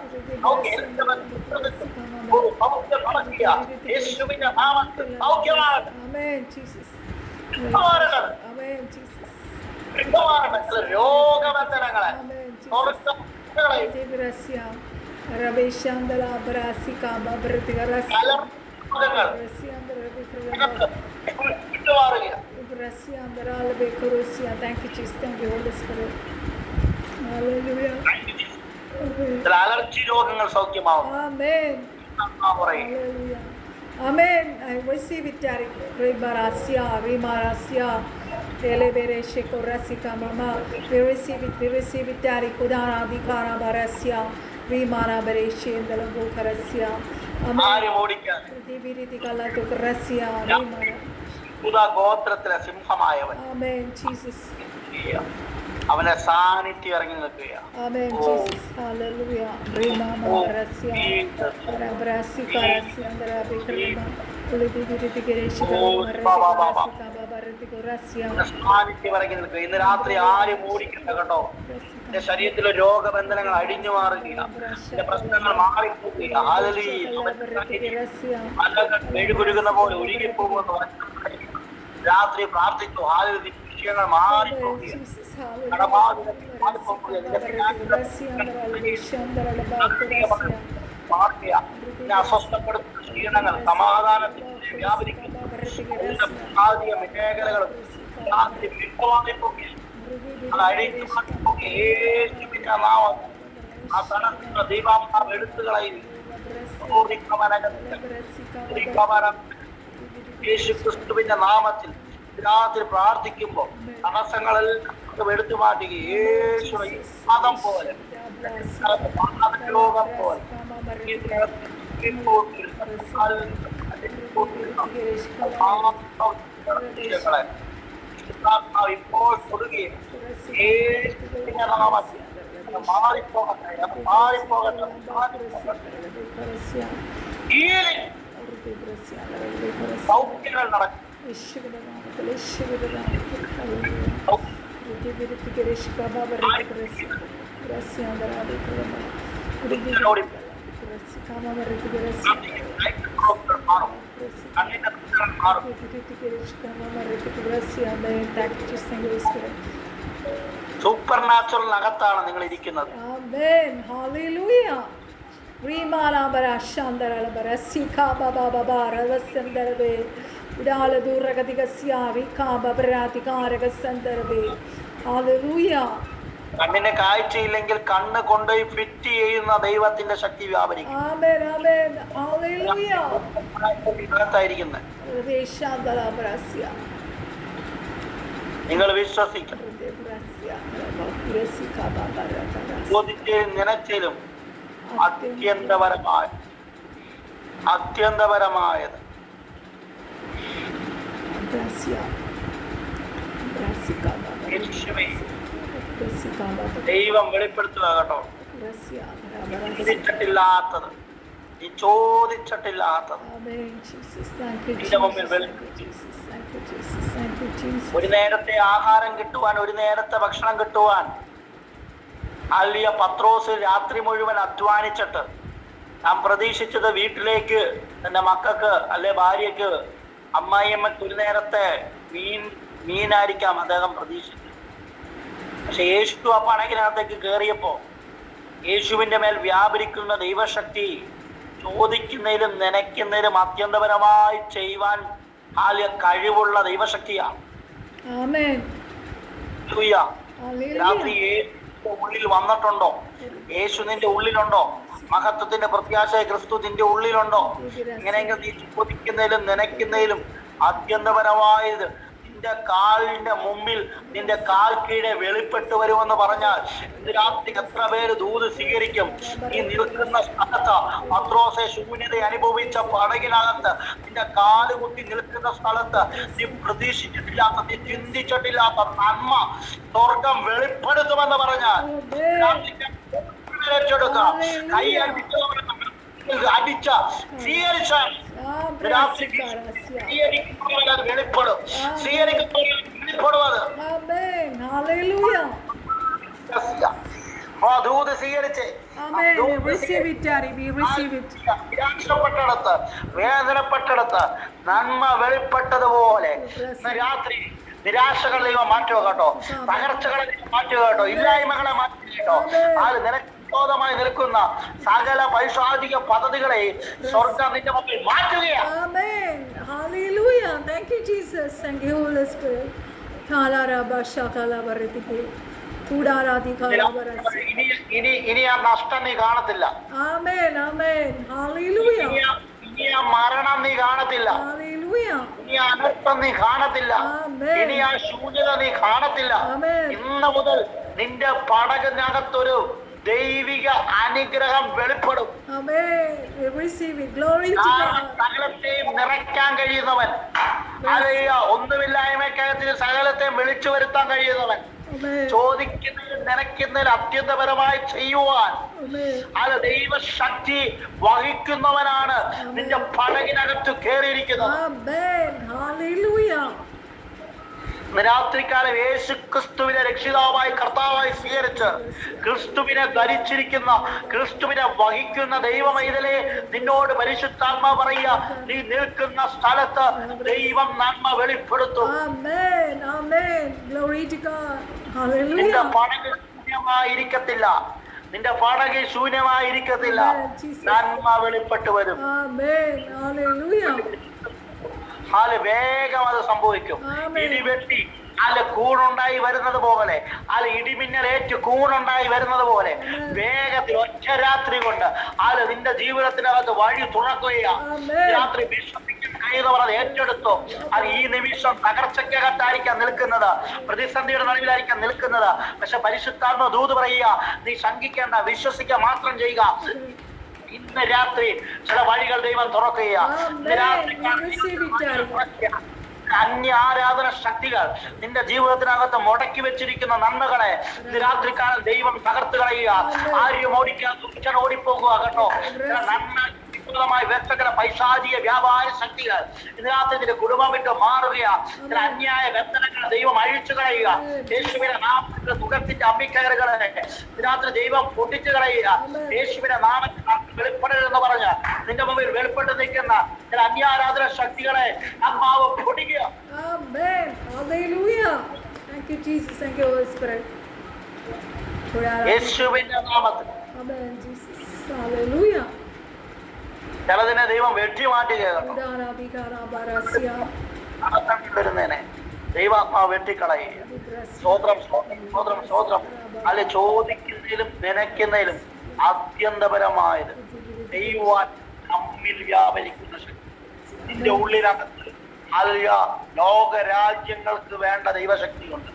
യേശുവിന്റെ നാമത്തിൽ സൗഖ്യമാണ് രോഗബന്ധനങ്ങളെ അലർജി രോഗങ്ങൾ സൗഖ്യമാവും. Amen. I receive it, Tarik. Rebarasia, Rimarasia, Elevereshe Korasika Mama. We receive it, Tarik. Udara Dikara Barasia, Rimara Bereshe, and the Lago Karasia. Amen. Dividitikala to Karasia, Rimara. Amen, Jesus. അവനെ സാന്നിധ്യം ഇറങ്ങി നിൽക്കുക. Amen, Jesus. Hallelujah. Remama Rasia. Rabrasika Rasia Andra Bikrama. സാന്നിധ്യം ഇറങ്ങി നിൽക്കുക. ഇന്ന് രാത്രി ആരും മൂടിക്കണ്ട കേട്ടോ. എന്റെ ശരീരത്തിലെ രോഗബന്ധനങ്ങൾ അടിഞ്ഞു മാറുകയില്ല. എന്റെ പ്രശ്നങ്ങൾ മാറിപ്പോവുകയില്ല. മെഴുകുരുകുന്ന പോലെ ഒഴുകിപ്പോകുമെന്ന് രാത്രി പ്രാർത്ഥിച്ചു. ഹാലലൂയ. വിഷയങ്ങൾ മാറിപ്പോവുകയാണ്. അസ്വസ്ഥപ്പെടുത്തുന്ന ക്ഷീണങ്ങൾ സമാധാനത്തിന് വ്യാപരിക്കുന്നു. മേഖലകളും രാത്രി വിട്ടുവാങ്ങിപ്പോവുകയാണ്. അത് അഴിഞ്ഞു യേശുവിന്റെ നാമം ആ തടസ്സ ദൈവാത്മാവ് എടുത്തുകളയും. യേശു ക്രിസ്തുവിന്റെ നാമത്തിൽ രാത്രി പ്രാർത്ഥിക്കുമ്പോൾ തടസ്സങ്ങളെല്ലാം എടുത്തു മാറ്റുക. യേശുവെ പാദം പോലെ രോഗം പോലെ ഇപ്പോൾ കൊടുക്കുകയും യേശുവിന്റെ നാമത്തിൽ മാറിപ്പോകട്ടെ. സൗഖ്യങ്ങൾ നടക്കും. സൂപ്പർ നാച്ചുറലിനകത്താണ് നിങ്ങൾ ഇരിക്കുന്നത്. കണ്ണിന് കാഴ്ചയില്ലെങ്കിൽ കണ്ണ് കൊണ്ടുപോയി ഫിറ്റ് ചെയ്യുന്ന ദൈവത്തിന്റെ ശക്തി വ്യാപരിക്കും. നിങ്ങൾ വിശ്വസിക്കണം. നിനച്ചിലും അത്യന്തപരമായത് ദൈവം വെളിപ്പെടുത്തുക കേട്ടോ. ചോദിച്ചിട്ടില്ലാത്തത് നിന്റെ മുമ്പിൽ ഒരു നേരത്തെ ആഹാരം കിട്ടുവാൻ, ഒരു നേരത്തെ ഭക്ഷണം കിട്ടുവാൻ അല്ലിയ പത്രോസ് രാത്രി മുഴുവൻ അധ്വാനിച്ചിട്ട് നാം പ്രതീക്ഷിച്ചത് വീട്ടിലേക്ക് തന്റെ മക്കൾക്ക് അല്ലെ ഭാര്യക്ക് അമ്മായിയമ്മക്ക് ഒരു നേരത്തെ മീനായിരിക്കാം അദ്ദേഹം പ്രതീക്ഷിച്ചത്. പക്ഷെ യേശു ആ പടകിനകത്തേക്ക് കയറിയപ്പോ യേശുവിന്റെ മേൽ വ്യാപരിക്കുന്ന ദൈവശക്തി ചോദിക്കുന്നതിലും നനയ്ക്കുന്നതിലും അത്യന്തപരമായി ചെയ്യുവാൻ കഴിവുള്ള ദൈവശക്തിയാണ്. ആമേൻ. രാത്രി യേശുവിന്റെ ഉള്ളിൽ വന്നിട്ടുണ്ടോ? യേശു നിന്റെ ഉള്ളിലുണ്ടോ? മഹത്വത്തിന്റെ പ്രത്യാശ ക്രിസ്തു നിന്റെ ഉള്ളിലുണ്ടോ? ഇങ്ങനെയെങ്കിൽ നീ ചോദിക്കുന്നതിലും നനയ്ക്കുന്നതിലും അത്യന്തപരമായത് നിന്റെ കാലിന്റെ മുമ്പിൽ നിന്റെ കാൽ കീഴെ വെളിപ്പെട്ടു വരുമെന്ന് പറഞ്ഞാൽ ഇന്ന് രാത്രി എത്ര പേര് ദൂത് സ്വീകരിക്കും? ഈ നിൽക്കുന്ന സ്ഥലത്ത് പത്രോസെ ശൂന്യത അനുഭവിച്ച പടകിനകത്ത് നിന്റെ കാല് കുത്തി നിൽക്കുന്ന സ്ഥലത്ത് നീ പ്രതീക്ഷിച്ചിട്ടില്ലാത്ത, നീ ചിന്തിച്ചിട്ടില്ലാത്ത നന്മ സ്വർഗം വെളിപ്പെടുത്തുമെന്ന് പറഞ്ഞാൽ ഏറ്റെടുക്കാം. കൈ അടിച്ച സ്വീകരിച്ച വെളിപ്പെടും. ദൂത് സ്വീകരിച്ച് നിരാശപ്പെട്ടിടത്ത്, വേദനപ്പെട്ടിടത്ത് നന്മ വെളിപ്പെട്ടതുപോലെ രാത്രി നിരാശകളെ ദൈവം മാറ്റുക കേട്ടോ, തകർച്ചകളെ മാറ്റുക കേട്ടോ, ഇല്ലായ്മകളെ മാറ്റുക കേട്ടോ. അത് നിനക്ക് മായി നിൽക്കുന്ന സകല പൈശാചിക പദ്ധതികളെ സ്വർഗ്ഗം നിന്റെ മുമ്പിൽ മാറ്റുകയാണ്. ഇനി ആ നഷ്ടം നീ കാണത്തില്ല. ഇനി ആ മരണം നീ കാണത്തില്ല. ഇനി ആ അനർത്ഥം നീ കാണത്തില്ല. ഇനി ആ ശൂന്യത നീ കാണത്തില്ല. ഇന്ന് മുതൽ നിന്റെ പടകിനകത്തൊരു ദൈവിക അനുഗ്രഹം വെളിപ്പെടും. സകലത്തെയും നിറയ്ക്കാൻ കഴിയുന്നവൻ, ഒന്നുമില്ലായ്മക്കകത്തിന് സകലത്തെയും വിളിച്ചു വരുത്താൻ കഴിയുന്നവൻ, ചോദിക്കുന്നതിൽ നനയ്ക്കുന്നതിൽ അത്യന്തപരമായി ചെയ്യുവാൻ അത് ദൈവശക്തി വഹിക്കുന്നവനാണ് നിന്റെ പടകിനകത്ത് കയറിയിരിക്കുന്നത്. രാത്രികാലം യേശു ക്രിസ്തുവിനെ രക്ഷിതാവായി കർത്താവായി സ്വീകരിച്ച് ക്രിസ്തുവിനെ ധരിച്ചിരിക്കുന്ന, ക്രിസ്തുവിനെ വഹിക്കുന്ന ദൈവമൈതലേ, നിന്നോട് പരിശുദ്ധാത്മാ പറയുക, നീ നിൽക്കുന്ന സ്ഥലത്ത് ദൈവം നന്മ വെളിപ്പെടുത്തും. നിന്റെ പടകിൽ ശൂന്യമായിരിക്കത്തില്ല. നിന്റെ പടകിൽ ശൂന്യമായിരിക്കത്തില്ല. നന്മ വെളിപ്പെട്ടു വരും. വേഗം അത് സംഭവിക്കും. ഇടിവെട്ടി കൂണുണ്ടായി വരുന്നത് പോലെ, ഇടിമിന്നലേറ്റ് കൂണുണ്ടായി വരുന്നത് പോലെ വേഗത്തിൽ ഒറ്റ രാത്രി കൊണ്ട് നിന്റെ ജീവിതത്തിനകത്ത് വഴി തുറക്കുകയാണ്. രാത്രി വിശ്വസിക്കാൻ കഴിയുന്നവർ അത് ഏറ്റെടുത്തു. ഈ നിമിഷം തകർച്ചയ്ക്കകത്തായിരിക്കാം നിൽക്കുന്നത്, പ്രതിസന്ധിയുടെ നടുവിലായിരിക്കാം നിൽക്കുന്നത്. പക്ഷെ പരിശുദ്ധാത്മ ദൂത് പറയുക, നീ ശങ്കിക്കേണ്ട, വിശ്വസിക്കുക മാത്രം ചെയ്യുക. ഇന്ന് രാത്രി ചില വഴികൾ ദൈവം തുറക്കുകയാണ്. അന്യ ആരാധന ശക്തികൾ നിന്റെ ജീവിതത്തിനകത്ത് മുടക്കി വെച്ചിരിക്കുന്ന നന്മകളെ ഇന്ന് രാത്രിക്കാലം ദൈവം തകർത്ത് കളയുക. ആരും ഓടിക്കാൻ ഓടിപ്പോകുക കേട്ടോ. നന്മ വ്യക്തകര പൈശാചിക വ്യാപാര ശക്തികൾ ഇന്ന് രാത്രി നിന്റെ കുടുംബം വിട്ട് മാറുകയാണ്. ചില അന്യായ ബന്ധനങ്ങൾ ദൈവം അഴിച്ചു കളയുക. യേശുവിന്റെ നാമത്തിന്റെ മുഖത്തിന്റെ അമ്മിക്കയറുകളെ ഇന്ന് രാത്രി ദൈവം പൊട്ടിച്ചു കളയുക. യേശുവിന്റെ നാമത്തിൽ വെളിപ്പെടരുതെന്ന് പറഞ്ഞ് നിന്റെ മുമ്പിൽ വെളിപ്പെട്ട് നിൽക്കുന്ന ചില അന്യാരാധന ശക്തികളെ ആത്മാവ് പൊടിക്കുക. യേശുവിന്റെ നാമത്തിൽ ചിലതിനെ ദൈവം വെട്ടി മാറ്റുകയാണ്. വരുന്നതിനെ ദൈവാത്മാവ് വെട്ടിക്കളയുക. സ്തോത്രം, സ്തോത്രം, സ്തോത്രം, സ്തോത്രം. അല്ലെ ചോദിക്കുന്നതിലും നനയ്ക്കുന്നതിലും അത്യന്തപരമായത് ദൈവം നമ്മിൽ വ്യാപരിക്കുന്ന ശക്തി നിന്റെ ഉള്ളിനകത്ത് ലോകരാജ്യങ്ങൾക്ക് വേണ്ട ദൈവശക്തിയുണ്ട്.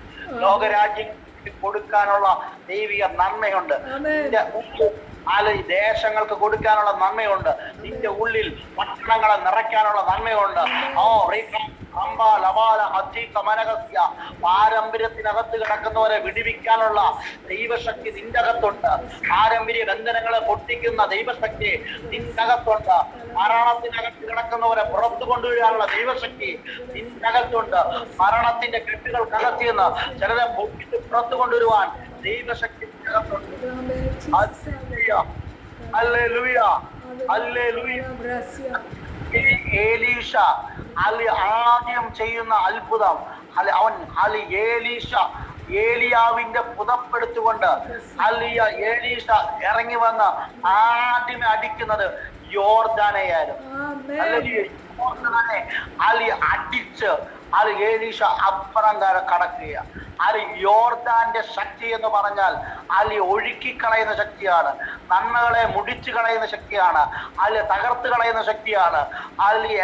ലോകരാജ്യങ്ങൾക്ക് കൊടുക്കാനുള്ള ദൈവിക നന്മയുണ്ട്. നിന്റെ ദേശങ്ങൾക്ക് കൊടുക്കാനുള്ള നന്മയുണ്ട്. നിന്റെ ഉള്ളിൽ പട്ടണങ്ങളെ നിറയ്ക്കാനുള്ള നന്മയുണ്ട്. പാരമ്പര്യത്തിനകത്ത് കിടക്കുന്നവരെ വിടിവിക്കാനുള്ള ദൈവശക്തി നിന്റെ അകത്തുണ്ട്. പാരമ്പര്യ ബന്ധനങ്ങളെ പൊട്ടിക്കുന്ന ദൈവശക്തി നിന്റെ അകത്തുണ്ട്. മരണത്തിനകത്ത് കിടക്കുന്നവരെ പുറത്തു കൊണ്ടുവരാനുള്ള ദൈവശക്തി നിന്റെ അകത്തുണ്ട്. മരണത്തിന്റെ കെട്ടുകൾക്കകത്തിന്ന് ചിലരെ പൊട്ടിച്ച് പുറത്തു കൊണ്ടുവരുവാൻ ദൈവശക്തി ഏലീഷ ആദ്യം ചെയ്യുന്ന അത്ഭുതം, അവൻ ഏലീഷ ഏലിയാവിന്റെ പുതപ്പെടുത്തുകൊണ്ട് അല്ലിയ ഏലീഷ ഇറങ്ങി വന്ന് ആദ്യമേ അടിക്കുന്നത് യോർദാനെയായിരുന്നു. യോർദാനെ അടിച്ച് ഏലീഷ അപ്പുറം കടക്കുക. യോർദാന്റെ ശക്തി എന്ന് പറഞ്ഞാൽ ഒഴുക്കിക്കളയുന്ന ശക്തിയാണ്, നന്മകളെ മുടിച്ചു കളയുന്ന ശക്തിയാണ്, തകർത്ത് കളയുന്ന ശക്തിയാണ്.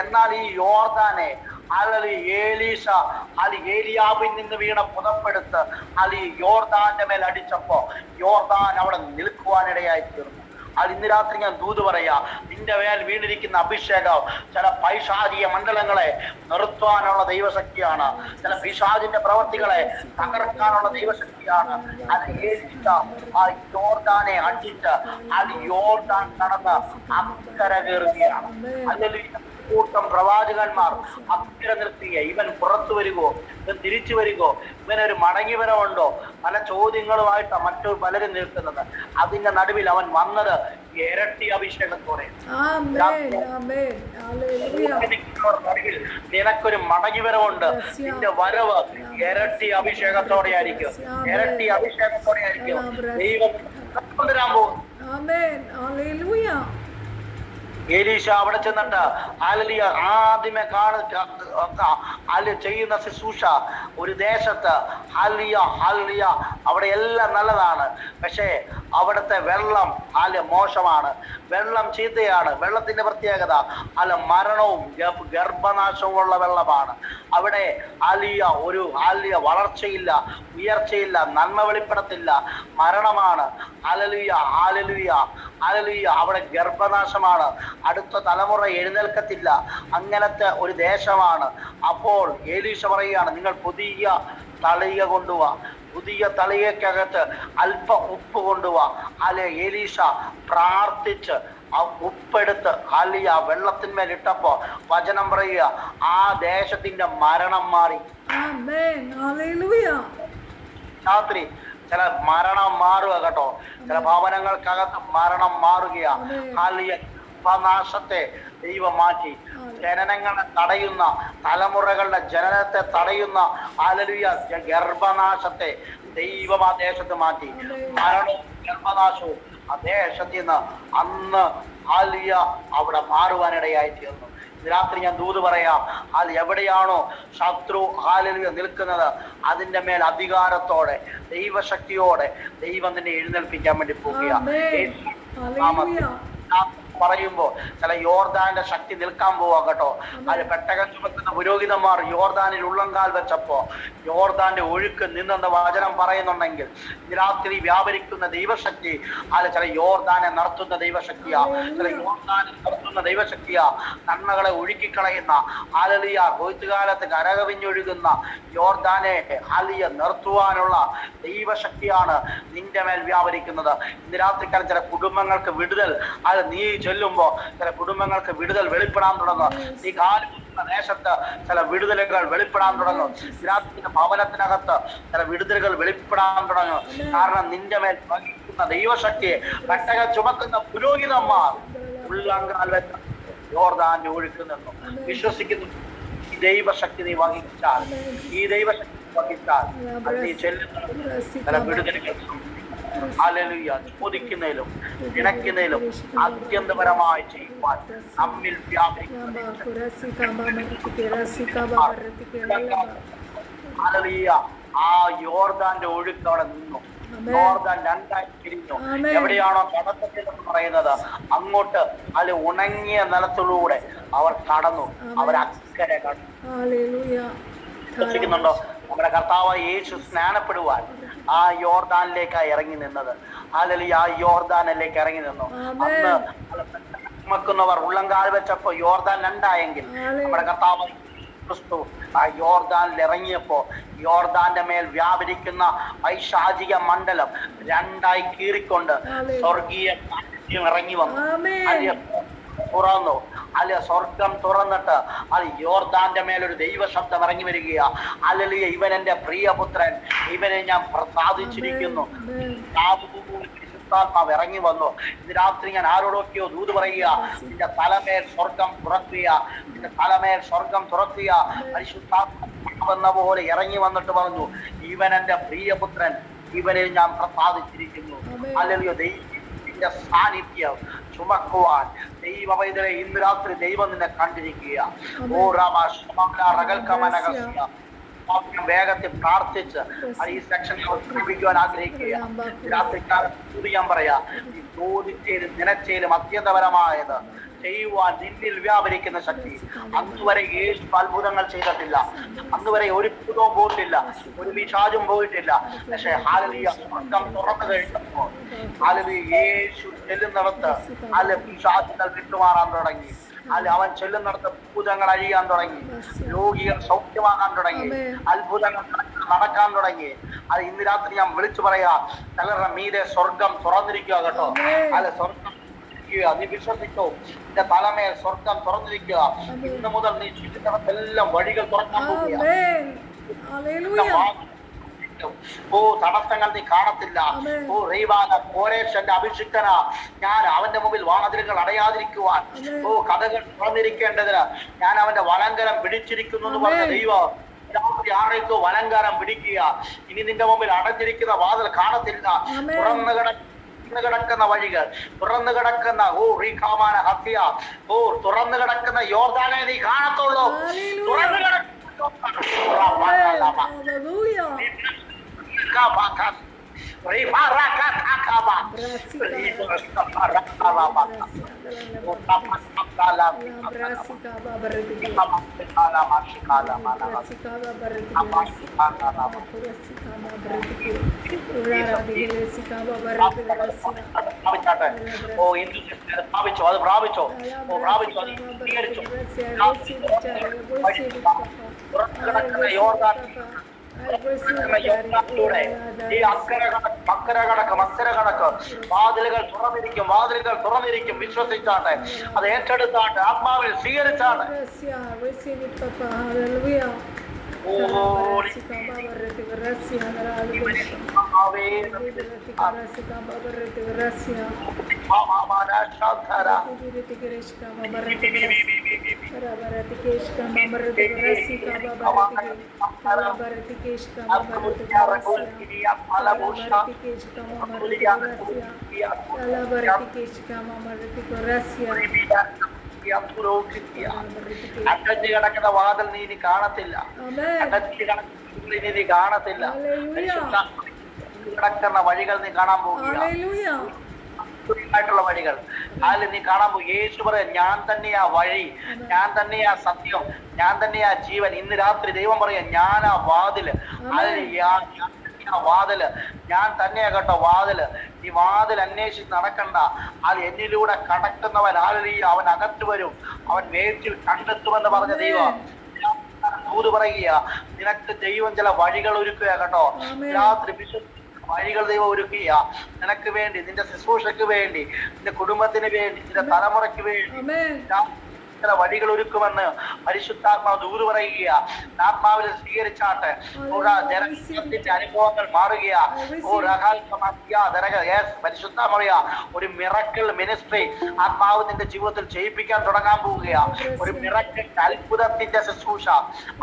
എന്നാൽ ഈ യോർദാനെ ഏലീഷ ഏലിയാവിൽ നിന്ന് വീണ പുതപ്പെടുത്ത് യോർദാന്റെ മേൽ അടിച്ചപ്പോ യോർദാൻ അവിടെ നിൽക്കുവാനിടയായി തീർന്നു. ഇന്ന് രാത്രി ഞാൻ ദൂത് പറയാ, നിന്റെ മേൽ വീണിരിക്കുന്ന അഭിഷേകം ചില പൈശാചിക മണ്ഡലങ്ങളെ നിർത്തുവാനുള്ള ദൈവശക്തിയാണ്, ചില പിശാചിന്റെ പ്രവൃത്തികളെ തകർക്കാനുള്ള ദൈവശക്തിയാണ്. യോർദാനെ അടിച്ച് യോർദാൻ കടന്ന് അക്കരെ കയറുകയാണ്. അല്ലെങ്കിൽ കൂട്ടം പ്രവാചകന്മാർ അക്കരെ നിർത്തിയ ഇവൻ പുറത്തു വരുകോ, ഇവൻ തിരിച്ചു വരുകോ, ഇവനൊരു മടങ്ങി വരവുണ്ടോ, പല ചോദ്യങ്ങളുമായിട്ടാണ് മറ്റു പലരും നിൽക്കുന്നത്. അതിന്റെ നടുവിൽ അവൻ വന്നത് ഇരട്ടി അഭിഷേകത്തോടെ. നിനക്കൊരു മടങ്ങി വരവുണ്ട്, നിന്റെ വരവ് ഇരട്ടി അഭിഷേകത്തോടെ ആയിരിക്കും, ഇരട്ടി അഭിഷേകത്തോടെ ആയിരിക്കും. ദൈവം തരാൻ പോകും. ഏലീശ അവിടെ ചെന്നിട്ട് ആദ്യമേ ചെയ്യുന്ന ശുശ്രൂഷ ഒരു ദേശത്ത് അവിടെ എല്ലാം നല്ലതാണ്, പക്ഷേ അവിടുത്തെ വെള്ളം മോശമാണ്, വെള്ളം ചീത്തയാണ്. വെള്ളത്തിന്റെ പ്രത്യേകത മരണവും ഗർഭനാശവും ഉള്ള വെള്ളമാണ്. അവിടെ ഒരു വളർച്ചയില്ല, ഉയർച്ചയില്ല, നന്മ വെളിപ്പെടത്തില്ല, മരണമാണ്. അവിടെ ഗർഭനാശമാണ്, അടുത്ത തലമുറ എഴുന്നേൽക്കത്തില്ല. അങ്ങനത്തെ ഒരു ദേശമാണ്. അപ്പോൾ ഏലീശ പറയുകയാണ്, നിങ്ങൾ പുതിയ തളിക കൊണ്ടുപോവാ, പുതിയ തളികക്കകത്ത് അല്പം ഉപ്പ് കൊണ്ടുപോവാ. ഏലീശ പ്രാർത്ഥിച്ച് ആ ഉപ്പെടുത്ത് വെള്ളത്തിന്മേൽ ഇട്ടപ്പോ വചനം പറയുക, ആ ദേശത്തിന്റെ മരണം മാറി. രാത്രി ചില മരണം മാറുക കേട്ടോ, ചില ഭവനങ്ങൾക്കകത്ത് മരണം മാറുകയാ. നാശത്തെ ദൈവം മാറ്റി, ജനനങ്ങളെ തടയുന്ന, തലമുറകളുടെ ജനനത്തെ തടയുന്ന ഗർഭനാശത്തെ ദൈവം ആ ദേശത്ത് മാറ്റി. മരണവും ഗർഭനാശവും ആ ദേശത്തിൽ നിന്ന് അന്ന് അവിടെ മാറുവാനിടയായി തീർന്നു. രാത്രി ഞാൻ ദൂത് പറയാം, എവിടെയാണോ ശത്രു നിൽക്കുന്നത് അതിന്റെ മേൽ അധികാരത്തോടെ ദൈവശക്തിയോടെ ദൈവം തന്നെ എഴുന്നേൽപ്പിക്കാൻ വേണ്ടി പോവുകയാണ്. പറയുമ്പോ ചില യോർദാന്റെ ശക്തി നിൽക്കാൻ പോവാ കേട്ടോ. പെട്ടകം ചുമക്കുന്ന പുരോഹിതന്മാർ യോർദാനിൽ ഉള്ളങ്കാൽ വെച്ചപ്പോ യോർദാന്റെ ഒഴുക്ക് നിന്നെന്ന് വചനം പറയുന്നുണ്ടെങ്കിൽ രാത്രി വ്യാപരിക്കുന്ന ദൈവശക്തി ചില യോർദാനെ നടത്തുന്ന ദൈവശക്തിയാ, ചില യോർദാനെ നടത്തുന്ന ദൈവശക്തിയാ. നന്മകളെ ഒഴുക്കിക്കളയുന്ന കൊയ്ത്തുകാലത്ത് കരകവിഞ്ഞൊഴുകുന്ന യോർദാനെ നിർത്തുവാനുള്ള ദൈവശക്തിയാണ് നിന്റെ മേൽ വ്യാപരിക്കുന്നത്. ഇന്ന് രാത്രിക്കാലം ചില കുടുംബങ്ങൾക്ക് വിടുതൽ നീ ചെല്ലുമ്പോ ചില കുടുംബങ്ങൾക്ക് വിടുതൽ വെളിപ്പെടാൻ തുടങ്ങും. നീ കാലുകുത്തുന്ന ദേശത്ത് ചില വിടുതലുകൾ വെളിപ്പെടാൻ തുടങ്ങും. രാത്രിയുടെ ഭവനത്തിനകത്ത് ചില വിടുതലുകൾ വെളിപ്പെടാൻ തുടങ്ങും. കാരണം നിന്റെ മേൽ വഹിക്കുന്ന ദൈവശക്തിയെ പെട്ടകം ചുമക്കുന്ന പുരോഹിതന്മാർ ഉള്ളങ്കാൽ വെച്ച യോർദാന്റെ ഒഴുക്ക് നിന്നു വിശ്വസിക്കുന്നു. ഈ ദൈവശക്തി നീ വഹിച്ചാൽ, ഈ ദൈവശക്തി വഹിച്ചാൽ നീ ചെല്ലുന്ന ചില വിടുതലുകൾ ചോദിക്കുന്നതിലും ഇണക്കുന്നതിലും അത്യന്തപരമായി ചെയ്യുവാൻ നമ്മിൽ ആ യോർദാന്റെ ഒഴുക്ക് അവിടെ നിന്നു. യോർദാൻ രണ്ടായി തിരിഞ്ഞു. എവിടെയാണോ കടത്തത്തിലെന്ന് പറയുന്നത് അങ്ങോട്ട് ഉണങ്ങിയ നിലത്തിലൂടെ അവർ കടന്നു, അവർ അക്കരെ കടന്നു. വിശ്വസിക്കുന്നുണ്ടോ? നമ്മുടെ കർത്താവ് യേശു സ്നാനപ്പെടുവാൻ ആ യോർദാനിലേക്കാണ് ഇറങ്ങി നിന്നത്. ആ യോർദാനിലേക്ക് ഇറങ്ങി നിന്നു. അന്ന് ചുമക്കുന്നവർ ഉള്ളങ്കാൽ വെച്ചപ്പോ യോർദാൻ രണ്ടായെങ്കിൽ നമ്മുടെ കർത്താവ് ക്രിസ്തു ആ യോർദാനിൽ ഇറങ്ങിയപ്പോ യോർദാന്റെ മേൽ വ്യാപരിക്കുന്ന പൈശാചിക മണ്ഡലം രണ്ടായി കീറിക്കൊണ്ട് സ്വർഗീയ ഇറങ്ങി വന്നു. തുറന്നു. സ്വർഗം തുറന്നിട്ട് യോർദാന്റെ മേലൊരു ദൈവ ശബ്ദം ഇറങ്ങി വരികയാ. ഇവൻ എന്റെ പ്രിയപുത്രൻ, ഇവനെ ഞാൻ പ്രസാദിച്ചിരിക്കുന്നു. പരിശുദ്ധാത്മാവ് ഇറങ്ങി വന്നു. ഇന്ന് രാത്രി ഞാൻ ആരോടൊക്കെയോ ദൂത് പറയുക, നിന്റെ തലമേൽ സ്വർഗം തുറക്കുക, നിന്റെ തലമേൽ സ്വർഗം തുറക്കുക. പരിശുദ്ധാത്മാവ് എന്ന പോലെ ഇറങ്ങി വന്നിട്ട് പറഞ്ഞു, ഇവൻ എന്റെ പ്രിയപുത്രൻ, ഇവനെ ഞാൻ പ്രസാദിച്ചിരിക്കുന്നു. അല്ലെങ്കിൽ ദൈവത്തിന്റെ സാന്നിധ്യം ചുമക്കുവാൻ ദൈവവൈദ്യരെ ഇന്ന് രാത്രി ദൈവം നിന്നെ കണ്ടിരിക്കുക. ഓ റകൽക്കമനകസ്യ വേഗത്തിൽ പ്രാർത്ഥിച്ച് ഈ സെക്ഷൻ അവതരിപ്പിക്കുവാൻ ആഗ്രഹിക്കുക. രാത്രി ഞാൻ പറയാ, ഈ ചോദിച്ചതിലും നിലച്ചതിലും അത്യന്തപരമായത് ചെയ്യുവാൻ നിന്നിൽ വ്യാപരിക്കുന്ന ശക്തി. അന്നുവരെ യേശു അത്ഭുതങ്ങൾ ചെയ്തിട്ടില്ല, അന്നുവരെ ഒരു ഭൂതവും പോയിട്ടില്ല, ഒരു പിശാചും പോയിട്ടില്ല. പക്ഷെ ഹല്ലേലൂയ സ്വർഗ്ഗം തുറന്നു കഴിഞ്ഞപ്പോൾ ഹല്ലേലൂയ യേശു ചെല്ലുന്നിടത്ത് പിശാചുകൾ വിട്ടുമാറാൻ തുടങ്ങി. അവൻ ചെല്ലുന്നിടത്ത് ഭൂതങ്ങൾ അഴിയാൻ തുടങ്ങി, രോഗികൾ സൗഖ്യമാകാൻ തുടങ്ങി, അത്ഭുതങ്ങൾ നടക്കാൻ തുടങ്ങി. അത് ഇന്ന് രാത്രി ഞാൻ വിളിച്ചു പറയാ, ചിലരുടെ മീതെ സ്വർഗം തുറന്നിരിക്കുക കേട്ടോ. അല്ലെ സ്വർഗം നീ വിശ്വസിച്ചോ, നിന്റെ തലമേൽ സ്വർഗം തുറന്നിരിക്കുക. ഇന്ന് മുതൽ നീ ചുറ്റുന്നിടത്തെല്ലാം വഴികൾ തുറക്കാൻ പോവുക. ഓ തടസ്സങ്ങൾ നീ കാണത്തില്ല. ഓ റീവാന കോരേഷന്റെ അഭിഷിക്തന, ഞാൻ അവന്റെ മുമ്പിൽ വാതിലുകൾ അടയാതിരിക്കുവാൻ, ഓ കഥകൾ തുറന്നിരിക്കേണ്ടതിന് ഞാൻ അവന്റെ വലങ്കരം പിടിച്ചിരിക്കുന്നു എന്ന് പറഞ്ഞ ദൈവം ആരേക്കോ വലങ്കാരം പിടിക്കുക. ഇനി നിന്റെ മുമ്പിൽ അടഞ്ഞിരിക്കുന്ന വാതിൽ കാണത്തില്ല. തുറന്നു കിടക്കുന്ന വഴികൾ, തുറന്നു കിടക്കുന്ന ഓ റീഖാമാന ഹത്യ, ഓ തുറന്നു കിടക്കുന്ന യോർദാനെ നീ കാണത്തുള്ളൂ. തുറന്നു കിടക്കുന്ന വാതിലുകൾ തുറന്നിരിക്കും, വാതിലുകൾ തുറന്നിരിക്കും. വിശ്വസിച്ചാട്ടെ, അത് ഏറ്റെടുത്താട്ടെ, ആത്മാവിൽ സ്വീകരിച്ചാട്ടെ. അടഞ്ഞു കിടക്കുന്ന വാതിൽ നീ ഇനി കാണത്തില്ല, അടഞ്ഞു കിടക്കുന്ന നീ കാണത്തില്ല. കിടക്കുന്ന വഴികൾ നീ കാണാൻ പോകുക, ായിട്ടുള്ള വഴികൾ അതിൽ നീ കാണാൻ പോകും. യേശു പറയാം, ഞാൻ തന്നെയാ വഴി, ഞാൻ തന്നെയാ സത്യം, ഞാൻ തന്നെയാ ജീവൻ. ഇന്ന് രാത്രി ദൈവം പറയാം, ഞാനാ വാതില്, വാതില് ഞാൻ തന്നെയാ കേട്ടോ വാതില്. ഈ വാതിൽ അന്വേഷിച്ച് നടക്കണ്ട, അത് എന്നിലൂടെ കടക്കുന്നവൻ ആലറിയ അവൻ അകത്ത് വരും, അവൻ വേറ്റിൽ കണ്ടെത്തുമെന്ന് പറഞ്ഞ ദൈവം ദൂത് പറയുക. നിനക്ക് ദൈവം ചില വഴികൾ ഒരുക്കുക കേട്ടോ. രാത്രി വഴികൾ ദൈവം ഒരുക്കുക നിനക്ക് വേണ്ടി, നിന്റെ ശുശ്രൂഷയ്ക്ക് വേണ്ടി, നിന്റെ കുടുംബത്തിന് വേണ്ടി, നിന്റെ തലമുറയ്ക്ക് വേണ്ടി ചില വഴികൾ ഒരുക്കുമെന്ന് പരിശുദ്ധാത്മാവ് ദൂത് പറയുക. ആത്മാവിൽ സ്വീകരിച്ചാട്ടെ. ജനത്തിന്റെ അനുഭവങ്ങൾ മാറുക. പരിശുദ്ധാത്മാവ് ഒരു മിറക്കിൾ മിനിസ്ട്രി ആത്മാവ് നിന്റെ ജീവിതത്തിൽ ചെയ്യിപ്പിക്കാൻ തുടങ്ങാൻ പോവുക. ഒരു മിറക്കിൾ, അത്ഭുതത്തിന്റെ ശുശ്രൂഷ,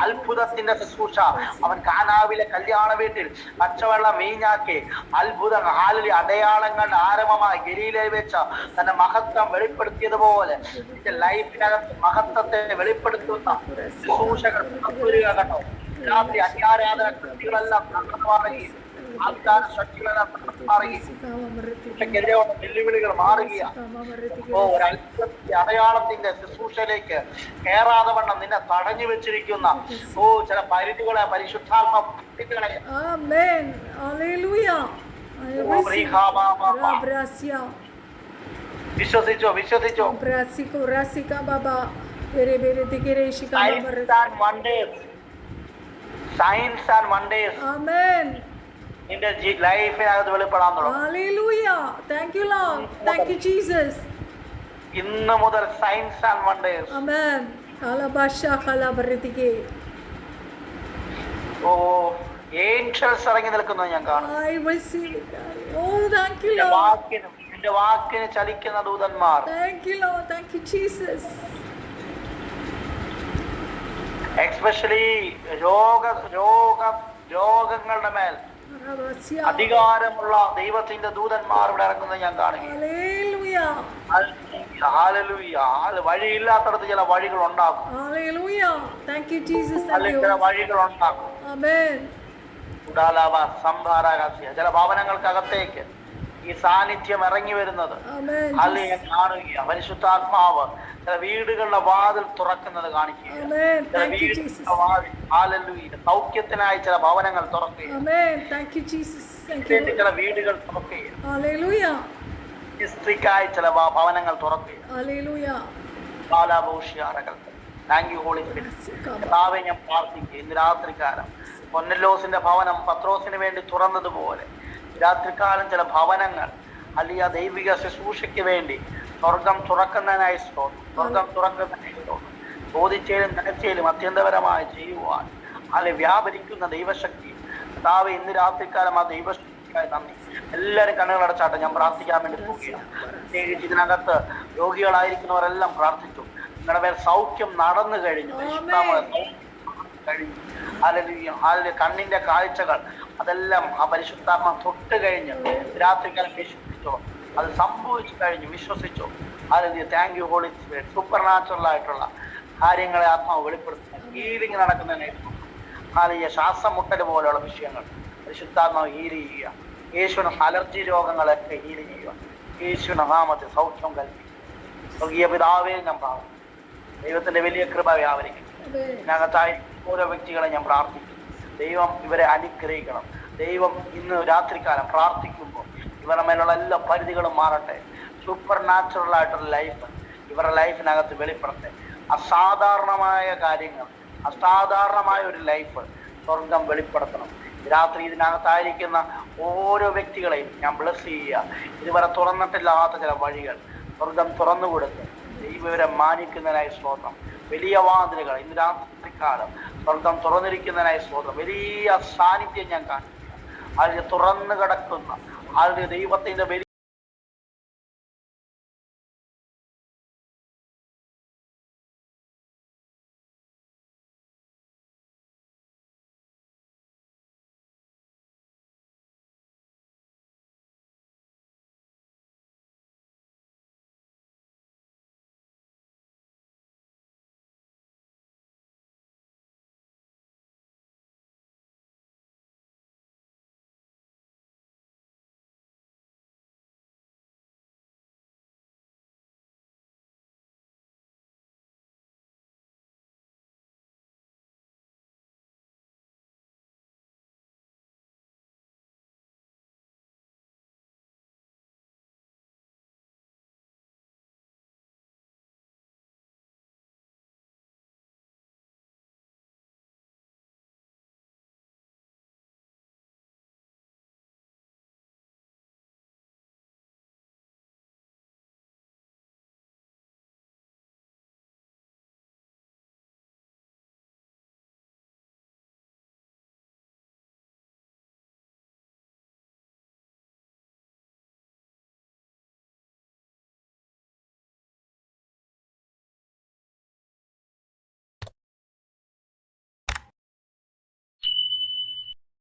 അത്ഭുതത്തിന്റെ ശുശ്രൂഷ. അവൻ കാനാവിലെ കല്യാണ വീട്ടിൽ പച്ചവെള്ളം വീഞ്ഞാക്കി അത്ഭുതം ഹാലിലെ അടയാളങ്ങളുടെ ആരംഭമായി ഗലീലയിൽ വെച്ച് തന്റെ മഹത്വം വെളിപ്പെടുത്തിയതുപോലെ നിന്റെ ലൈഫിനകത്ത് മഹത്വത്തെ വെളിപ്പെടുത്തുന്ന ശുശ്രൂഷകൾ കേട്ടോ. രാത്രി അന്യാരാധന കൃതികളെല്ലാം മാറുകയും ആൾക്കാർ ശക്തികളെല്ലാം മാറുകയും വെല്ലുവിളികൾ മാറുകയാണ്. ഒരു അടയാളത്തിന്റെ ശുശ്രൂഷയിലേക്ക് കയറാതെ വണ്ണം നിന്നെ തടഞ്ഞു വെച്ചിരിക്കുന്ന ചില പരിധികളെ പരിശുദ്ധാത്മ വിശ്വസിച്ചോ, വിശ്വസിച്ചോ. സയൻസ് ആൻഡ് വണ്ടേഴ്സ് നിന്റെ ലൈഫിനകത്ത് വെളിപ്പെടാൻ തുടങ്ങും. ഇന്ന് മുതൽ സയൻസ് ആൻഡ് വണ്ടേഴ്സ്. ഓ ഏഞ്ചൽസ് ഇറങ്ങി നിൽക്കുന്നത് ഞാൻ കാണുന്നു. I receive it, Daddy. Oh, thank you, എന്റെ Lord. വാക്കിന് ചലിക്കുന്ന ദൂതന്മാർ. Thank you, Lord. Thank you, Jesus. Especially രോഗങ്ങളുടെ മേൽ Hallelujah. അധികാരമുള്ള ദൈവത്തിന്റെ ദൂതന്മാർ ഇവിടെ ഇറങ്ങുന്നത് ഞാൻ കാണുകയാണ്. Hallelujah. ഹല്ലേലൂയ. വഴിയില്ലാത്തടത്ത് ചില വഴികൾ ഉണ്ടാക്കും. Hallelujah. Thank you, Jesus. Thank അല്ലെങ്കിൽ you. ചില വഴികൾ ഉണ്ടാക്കും. Amen. ചില ഭവനങ്ങൾക്കകത്തേക്ക് ഈ സാന്നിധ്യം ഇറങ്ങി വരുന്നത് Amen. അല്ലെങ്കിൽ കാണുക. പരിശുദ്ധാത്മാവ് ചില വീടുകളുടെ വാതിൽ തുറക്കുന്നത് കാണിക്കുക. Amen. ചില Thank you, Jesus. വീടുകളുടെ വാതിൽ ഹല്ലേലൂയ സൗഖ്യത്തിനായി ചില ഭവനങ്ങൾ തുറക്കുക. Amen. Thank you, Jesus. Thank you, Lord. ചില വീടുകൾ തുറക്കുക. Hallelujah. മിനിസ്ട്രിക്കായി ചില ഭവനങ്ങൾ തുറക്കുക. Hallelujah. Thank you Holy Spirit. കർത്താവേ, ഞാൻ പ്രാർത്ഥിക്കുക ഇന്ന് രാത്രികാലം കൊർന്നല്യോസിന്റെ ഭവനം പത്രോസിന് വേണ്ടി തുറന്നതുപോലെ രാത്രികാലം ചില ഭവനങ്ങൾ അല്ലെങ്കിൽ ആ ദൈവിക ശുശ്രൂഷയ്ക്ക് വേണ്ടി സ്വർഗം തുറക്കുന്നതിനായി ചോദിച്ചേലും നനച്ചേലും അത്യന്തപരമായി ചെയ്യുവാൻ അല്ലെങ്കിൽ വ്യാപരിക്കുന്ന ദൈവശക്തി കർത്താവേ, ഇന്ന് രാത്രികാലം ആ ദൈവശക്തിക്കായി നന്ദി. എല്ലാവരും കണ്ണുകളടച്ചാട്ടെ. ഞാൻ പ്രാർത്ഥിക്കാൻ വേണ്ടി പോവുകയാണ്. പ്രത്യേകിച്ച് ഇതിനകത്ത് രോഗികളായിരിക്കുന്നവരെല്ലാം പ്രാർത്ഥിച്ചു. നിങ്ങളുടെ മേൽ സൗഖ്യം നടന്നു കഴിഞ്ഞു. അല്ലെങ്കിൽ കണ്ണിന്റെ കാഴ്ചകൾ അതെല്ലാം ആ പരിശുദ്ധാത്മ തൊട്ട് കഴിഞ്ഞ് രാത്രികാലം വിശ്വസിച്ചോ, അത് സംഭവിച്ചു കഴിഞ്ഞു വിശ്വസിച്ചോ. അല്ലെങ്കിൽ thank you Holy Spirit. Super natural കാര്യങ്ങളെ ആത്മാവ് വെളിപ്പെടുത്തുന്നു. ഹീലിംഗ് നടക്കുന്നതിനായിട്ട് അല്ലെങ്കിൽ ശ്വാസം മുട്ടൽ പോലെയുള്ള വിഷയങ്ങൾ പരിശുദ്ധാത്മാവ് ഹീൽ ചെയ്യുക. യേശുവിന് അലർജി രോഗങ്ങളൊക്കെ ഹീൽ ചെയ്യുക. യേശുവിന് നാമത്തിൽ സൗഖ്യം കൽപ്പിക്കുക. സ്വർഗീയ പിതാവേ, ഞാൻ പ്രാർത്ഥിക്കുന്നു ദൈവത്തിന്റെ വലിയ കൃപ വ്യാപരിക്കും. ഇതിനകത്തായി ഓരോ വ്യക്തികളെ ഞാൻ പ്രാർത്ഥിക്കുന്നു. ദൈവം ഇവരെ അനുഗ്രഹിക്കണം. ദൈവം ഇന്ന് രാത്രികാലം പ്രാർത്ഥിക്കുമ്പോൾ ഇവരുടെ മേലുള്ള എല്ലാ പരിധികളും മാറട്ടെ. സൂപ്പർ നാച്ചുറൽ ആയിട്ടുള്ള ലൈഫ് ഇവരുടെ ലൈഫിനകത്ത് വെളിപ്പെടട്ടെ. അസാധാരണമായ കാര്യങ്ങൾ, അസാധാരണമായ ഒരു ലൈഫ് സ്വർഗം വെളിപ്പെടുത്തണം. രാത്രി ഇതിനകത്തായിരിക്കുന്ന ഓരോ വ്യക്തികളെയും ഞാൻ ബ്ലസ് ചെയ്യുക. ഇതുവരെ തുറന്നിട്ടില്ലാത്ത ചില വഴികൾ സ്വർഗം തുറന്നു കൊടുത്ത് ദൈവരെ മാനിക്കുന്നതിനായി സ്തോത്രം. വലിയ വാതിലുകൾ ഇന്ന് രാത്രികാലം സ്വർഗം തുറന്നിരിക്കുന്നതിനായി സ്തോത്രം. വലിയ സാന്നിധ്യം ഞാൻ കാണിക്കുക. അതിൽ തുറന്നു കിടക്കുന്ന അതിൽ ദൈവത്തിന്റെ